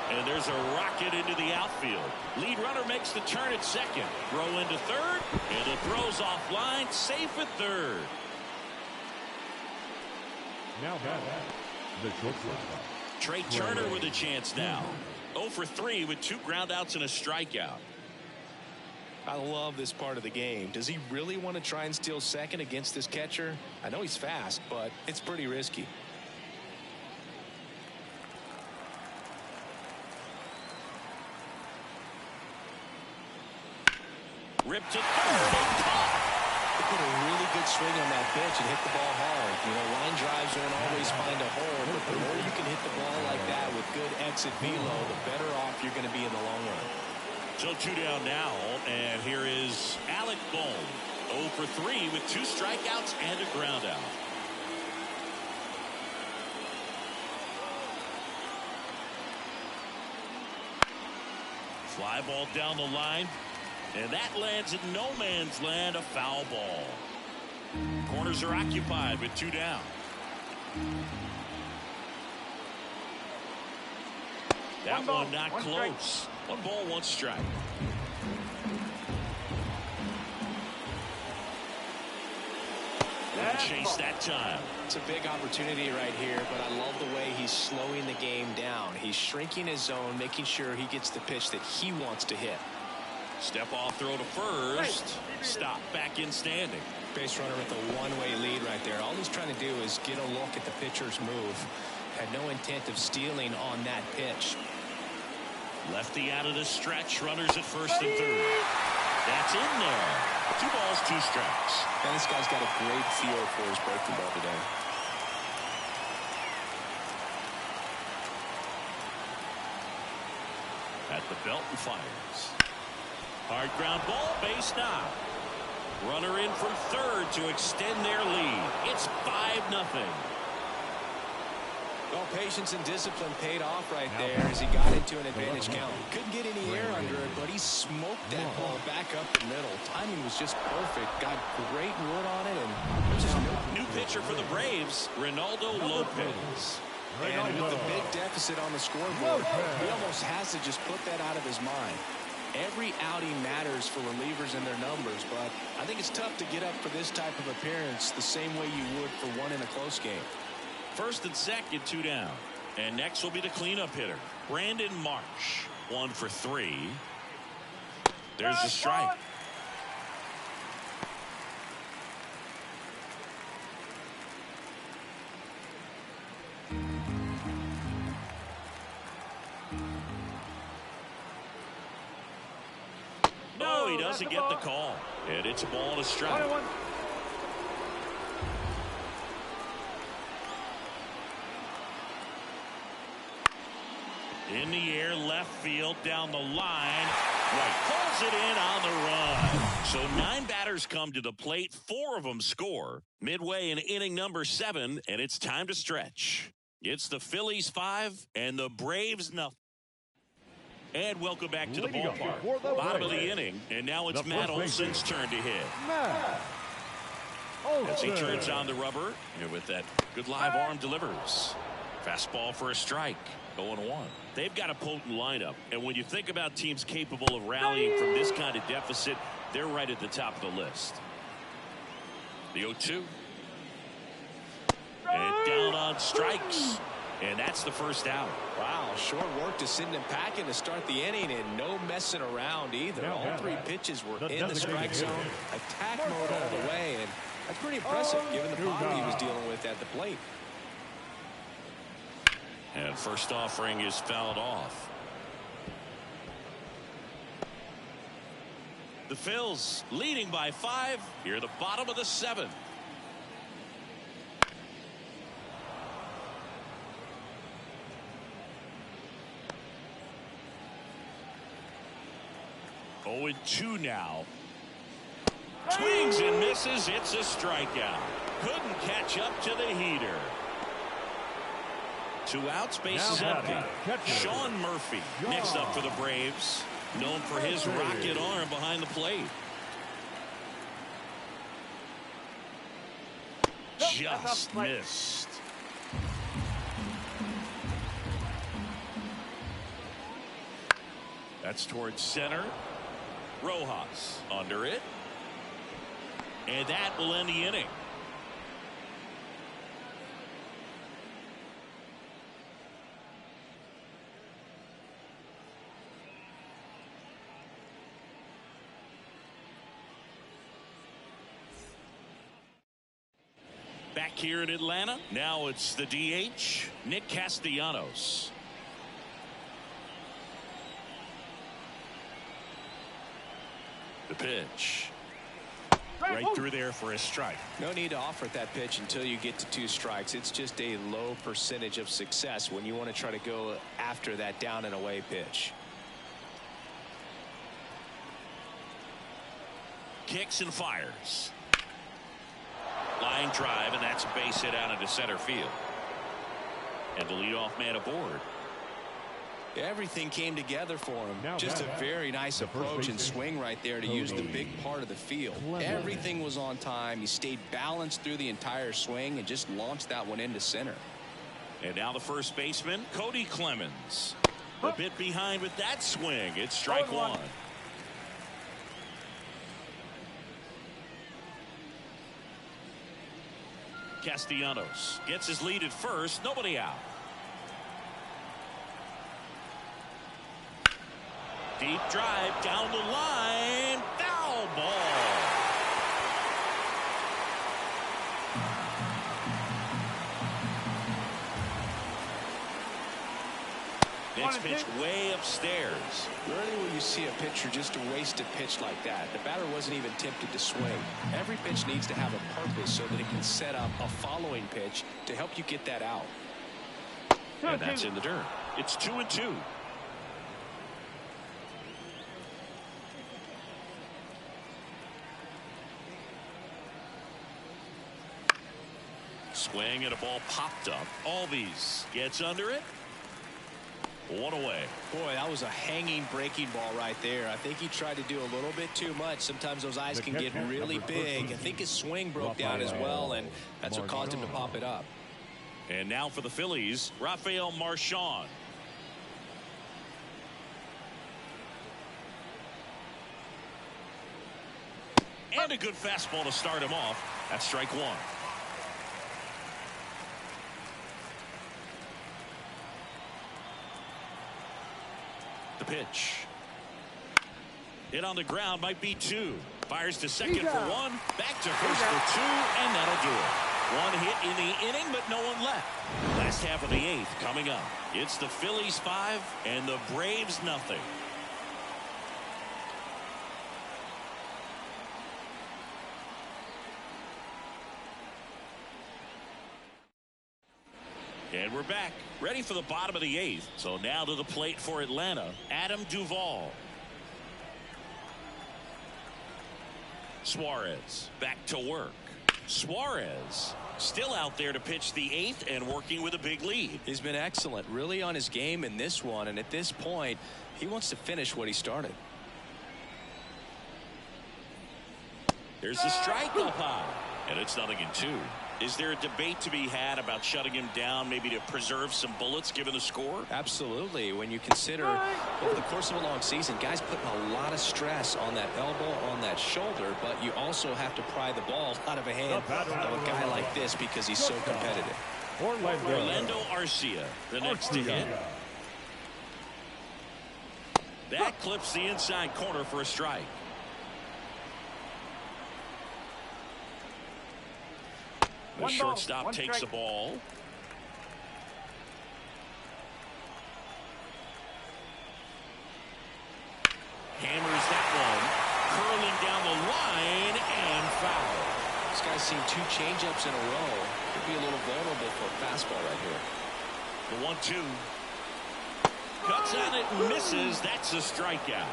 And there's a rocket into the outfield. Lead runner makes the turn at second. Throw into third. And the throw's offline. Safe at third. Now the shortstop. Trey Turner with a chance now. 0 for 3 with 2 groundouts and a strikeout. I love this part of the game. Does he really want to try and steal second against this catcher? I know he's fast, but it's pretty risky. Ripped to third. He put a really good swing on that pitch and hit the ball hard. You know, line drives don't always find a hole, but the more you can hit the ball like that with good exit velo, the better off you're going to be in the long run. So 2 down now, and here is Alec Bohm. 0 for 3 with 2 strikeouts and a groundout. Fly ball down the line, and that lands in no man's land, a foul ball. Corners are occupied with 2 down. That one not close. 1 ball, 1 strike. Chase that time. It's a big opportunity right here, but I love the way he's slowing the game down. He's shrinking his zone, making sure he gets the pitch that he wants to hit. Step off throw to first. Stop back in standing. Base runner with a one-way lead right there. All he's trying to do is get a look at the pitcher's move. Had no intent of stealing on that pitch. Lefty out of the stretch. Runners at first and third. That's in there. 2 balls, 2 strikes. And this guy's got a great feel for his breaking ball today. At the belt and fires. Hard ground ball, base knock. Runner in from third to extend their lead. It's 5-0. Well, patience and discipline paid off right there as he got into an advantage count. Couldn't get any air under it, but he smoked that ball back up the middle. Timing was just perfect. Got great wood on it. And just new pitcher for the Braves, Ronaldo Lopez. And with the big deficit on the scoreboard, he almost has to just put that out of his mind. Every outing matters for relievers and their numbers, but I think it's tough to get up for this type of appearance the same way you would for one in a close game. First and second, 2 down. And next will be the cleanup hitter, Brandon Marsh. 1 for 3. There's the strike. No, he doesn't get the call. And it's a ball and a strike. In the air, left field, down the line. White pulls it in on the run. So 9 batters come to the plate. 4 of them score. Midway in inning number 7, and it's time to stretch. It's the Phillies 5 and the Braves 0. And welcome back to the Leading up ballpark. for the Bottom of the Braves. inning, and now it's The Matt first baseman. Olson's turn to hit. Matt As he Olson. turns on the rubber, and with that good live arm delivers. Fastball for a strike. 0-1. They've got a potent lineup, and when you think about teams capable of rallying from this kind of deficit, they're right at the top of the list. The 0-2. And down on strikes. And that's the first out. Wow, short work to send him packing to start the inning, and no messing around either. Now, all three pitches were in the strike designated zone, hitter. attack mode all the way, and that's pretty impressive given the power he was dealing with at the plate. And first offering is fouled off. The Phils leading by 5 here at the bottom of the 7th. Oh, and 2 now. Swings and misses. It's a strikeout. Couldn't catch up to the heater. 2 outs, base is Now empty. catcher. Sean Murphy next up for the Braves, known for his rocket arm behind the plate. Just missed. That's towards center. Rojas under it. And that will end the inning. Back here in Atlanta, now it's the DH, Nick Castellanos. The pitch. Right through there for a strike. No need to offer that pitch until you get to 2 strikes. It's just a low percentage of success when you want to try to go after that down and away pitch. Kicks and fires. Line drive, and that's a base hit out into center field. And the leadoff man aboard. Everything came together for him. Now Just a back. very nice The first approach and baseman, swing right there to use the big part of the field. Everything was on time. He stayed balanced through the entire swing and just launched that one into center. And now the first baseman, Cody Clemens. A bit behind with that swing. It's strike 1. Castellanos gets his lead at first. Nobody out. Deep drive down the line. Foul ball. Next pitch way upstairs. Rarely will you see a pitcher just waste a pitch like that. The batter wasn't even tempted to swing. Every pitch needs to have a purpose so that it can set up a following pitch to help you get that out. And that's in the dirt. It's 2-2. Swing and a ball popped up. Albies gets under it. 1 away. Boy, that was a hanging breaking ball right there. I think he tried to do a little bit too much. Sometimes those eyes can get really big. I think his swing broke down as well, and that's what caused him to pop it up. And now for the Phillies, Rafael Marchand. And a good fastball to start him off. That's strike 1. The pitch. Hit on the ground, might be 2. Fires to second for 1. Back to first for 2, and that'll do it. 1 hit in the inning, but no one left. Last half of the 8th coming up. It's the Phillies 5 and the Braves nothing. And we're back, ready for the bottom of the 8th. So now to the plate for Atlanta, Adam Duvall. Suarez back to work. Suarez still out there to pitch the 8th and working with a big lead. He's been excellent, really on his game in this one, and at this point he wants to finish what he started. There's the strike up high, and it's 0-2. Is there a debate to be had about shutting him down, maybe to preserve some bullets given the score? Absolutely. When you consider over the course of a long season, guys putting a lot of stress on that elbow, on that shoulder, but you also have to pry the ball out of a hand of a guy like this because he's so competitive. Orlando Arcia, the next to hit. That clips the inside corner for a strike. The shortstop takes the ball. Hammers that one. Curling down the line and foul. This guy's seen 2 changeups in a row. Could be a little vulnerable for a fastball right here. The 1-2. Cuts on it and misses. That's a strikeout.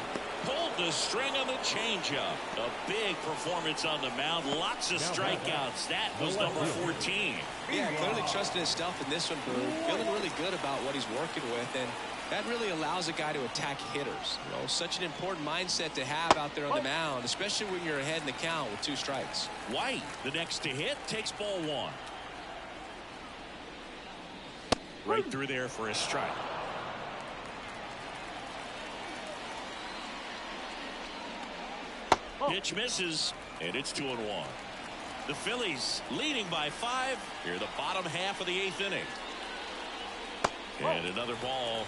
Pulled the string on the changeup. A big performance on the mound. Lots of strikeouts. That was number 14. Yeah, clearly trusting his stuff in this one, Boo. Feeling really good about what he's working with, and that really allows a guy to attack hitters. You know, such an important mindset to have out there on the mound, especially when you're ahead in the count with 2 strikes. White, the next to hit, takes ball 1. Right through there for a strike. Pitch misses, and it's 2-1. The Phillies leading by 5 here, the bottom half of the 8th inning. And another ball.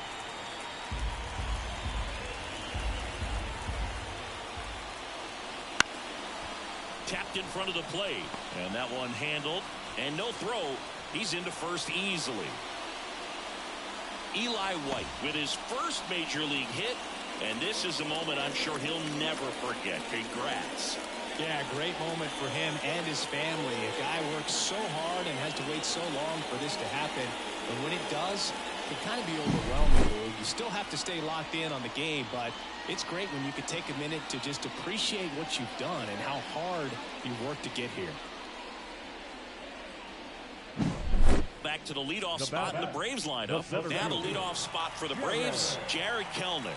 Tapped in front of the plate, and that one handled, and no throw. He's into first easily. Eli White with his first major league hit. And this is a moment I'm sure he'll never forget. Congrats. Yeah, great moment for him and his family. A guy works so hard and has to wait so long for this to happen. And when it does, it can kind of be overwhelming. You still have to stay locked in on the game, but it's great when you could take a minute to just appreciate what you've done and how hard you worked to get here. Back to the leadoff spot in the Braves lineup. Now the leadoff spot for the Braves, Jared Kellner.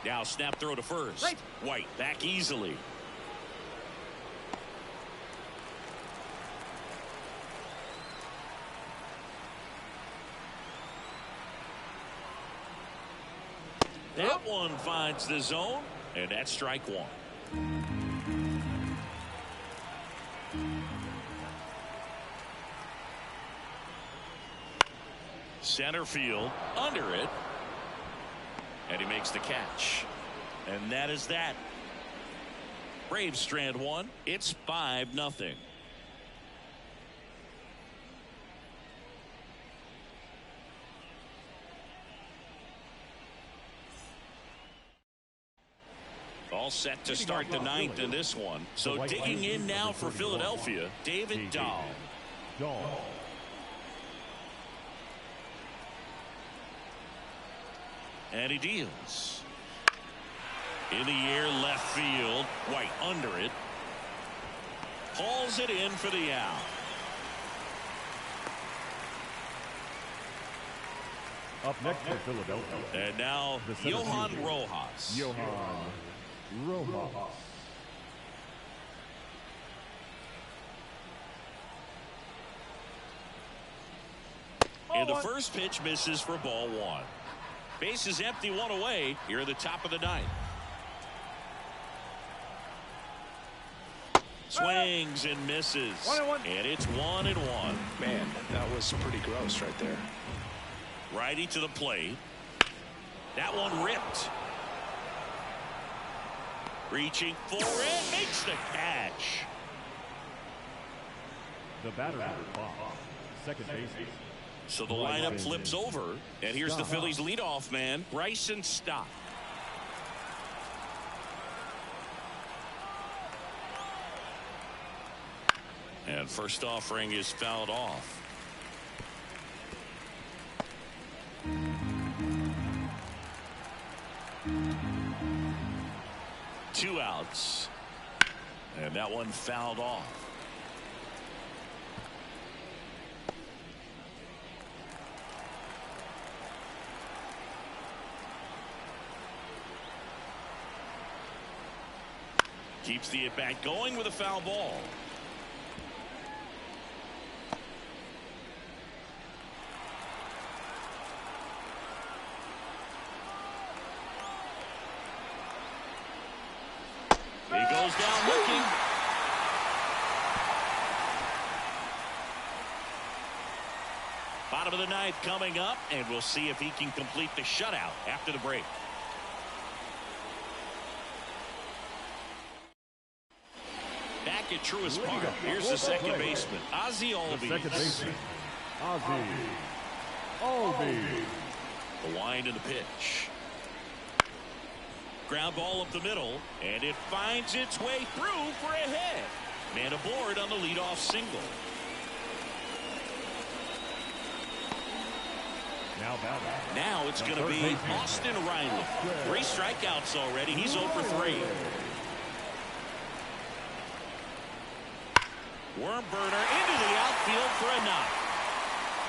Now snap throw to first. White back easily. That one finds the zone, and that's strike 1. Center field, under it, and he makes the catch. And that is that. Braves strand 1. It's 5-0. All set to start the 9th in this one. So digging in now for Philadelphia, David Dahl. And he deals. In the air left field. White under it. Hauls it in for the out. Up next for Philadelphia. And now Johan Rojas. And the first pitch misses for ball 1. Base is empty, 1 away here at the top of the 9th. Swings and misses. And it's 1-1. Man, that was pretty gross right there. Righty to the plate. That one ripped. Reaching for it, makes the catch. The batter number 5, second baseman. So the lineup flips over, and here's the Phillies leadoff man, Bryson Stott. And first offering is fouled off. Two outs. And that one fouled off. Keeps the at-bat going with a foul ball. He goes down looking. Bottom of the ninth coming up, and we'll see if he can complete the shutout after the break. Back at Truist Park, here's the second baseman, Ozzie Albies. Second baseman, Ozzie Albies. The wind and the pitch. Ground ball up the middle, and it finds its way through for a hit. Man aboard on the leadoff single. Now it's going to be Austin Riley. 3 strikeouts already. He's 0 for 3. Worm burner into the outfield for a knock.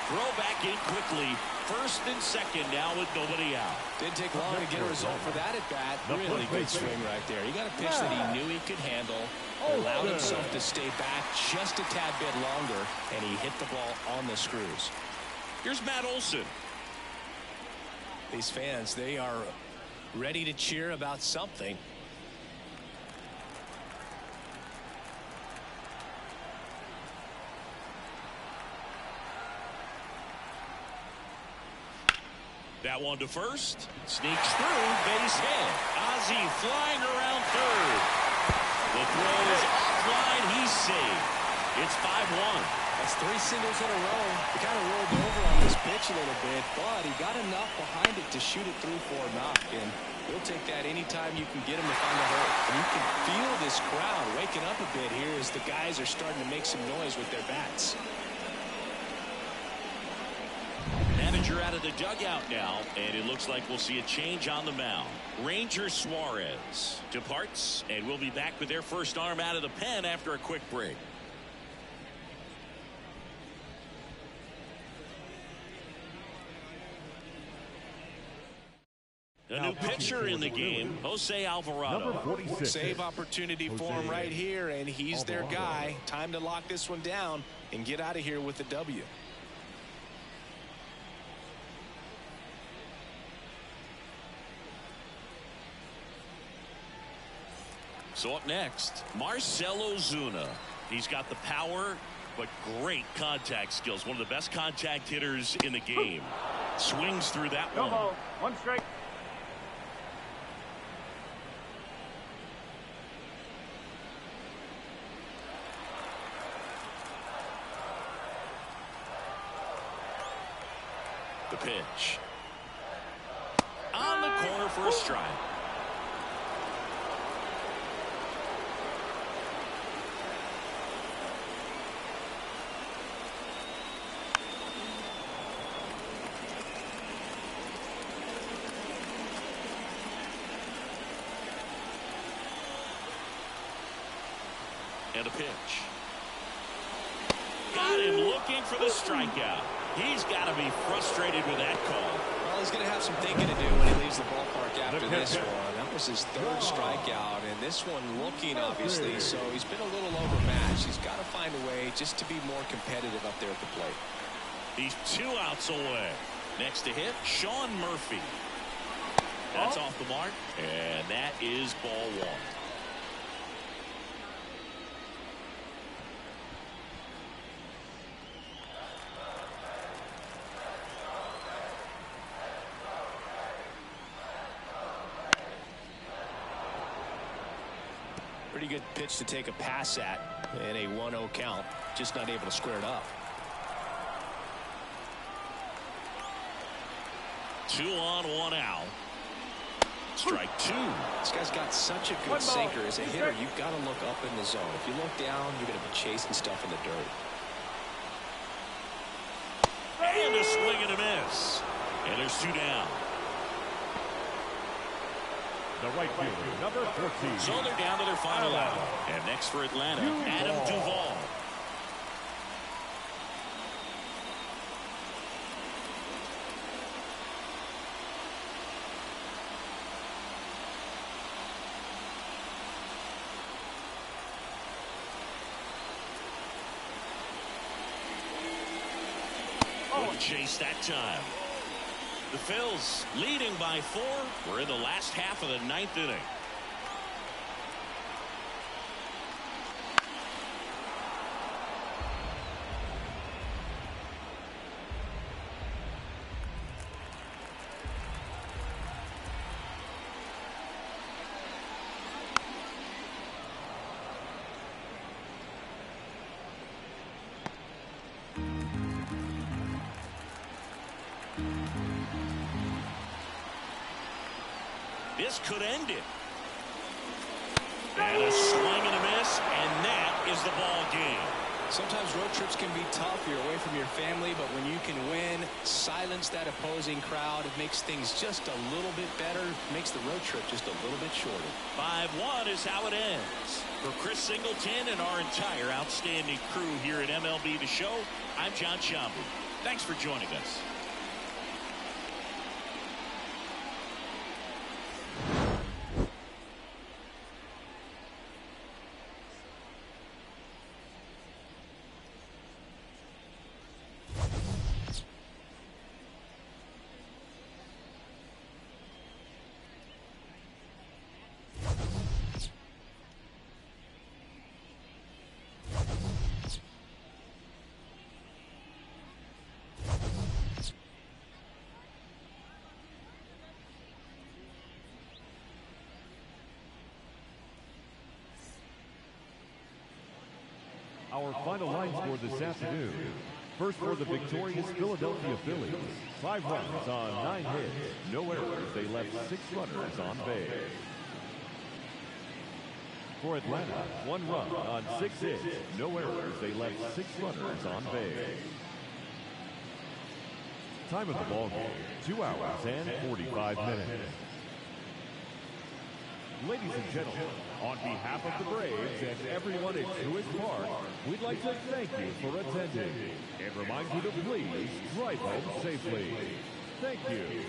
Throw back in quickly. First and second now with nobody out. Didn't take long to get a result for that at bat. Really good swing right there. He got a pitch that he knew he could handle. Allowed himself to stay back just a tad bit longer, and he hit the ball on the screws. Here's Matt Olson. These fans, they are ready to cheer about something. That one to first. Sneaks through. Base hit. Ozzie flying around third. The throw is offline. He's safe. It's 5-1. That's 3 singles in a row. He kind of rolled over on this pitch a little bit, but he got enough behind it to shoot it through for a knock. And we'll take that anytime you can get him to find the hole. And you can feel this crowd waking up a bit here as the guys are starting to make some noise with their bats. Manager out of the dugout now, and it looks like we'll see a change on the mound. Ranger Suarez departs, and we'll be back with their first arm out of the pen after a quick break. A new pitcher in the game, Jose Alvarado. Save opportunity for him right here, and he's their guy. Time to lock this one down and get out of here with the W. So up next, Marcell Ozuna. He's got the power, but great contact skills. One of the best contact hitters in the game. Swings through that one. Ball. 1 strike. The pitch. On the corner for a strike. And a pitch. Got him looking for the strikeout. He's got to be frustrated with that call. Well, he's going to have some thinking to do when he leaves the ballpark after this one. That was his 3rd strikeout, and this one looking, obviously, so he's been a little overmatched. He's got to find a way just to be more competitive up there at the plate. He's 2 outs away. Next to hit, Sean Murphy. That's off the mark, and that is ball 1. Pretty good pitch to take a pass at in a 1-0 count. Just not able to square it up. 2 on, 1 out. Strike two. This guy's got such a good sinker. As a hitter, you've got to look up in the zone. If you look down, you're going to be chasing stuff in the dirt. And a swing and a miss. And there's two down. The right fielder, number 14. So they're down to their final out. And next for Atlanta, Adam Duvall. Wouldn't chase that time. The Phils leading by 4. We're in the last half of the 9th inning. This could end it. And a swing and a miss, and that is the ball game. Sometimes road trips can be tough. You're away from your family, but when you can win, silence that opposing crowd, it makes things just a little bit better, makes the road trip just a little bit shorter. 5-1 is how it ends. For Chris Singleton and our entire outstanding crew here at MLB The Show, I'm John Shambu. Thanks for joining us. Our final line score this afternoon. First for the victorious Philadelphia Phillies. 5 runs on 9 hits. No errors. They left 6 runners on base. For Atlanta, 1 run on 6 hits. No errors. They left 6 runners on base. Time of the ball game, 2 hours and 45 minutes. Ladies and gentlemen, on behalf of the Braves and everyone at Truist Park, we'd like to thank you for attending and remind you to please drive home safely. Thank you.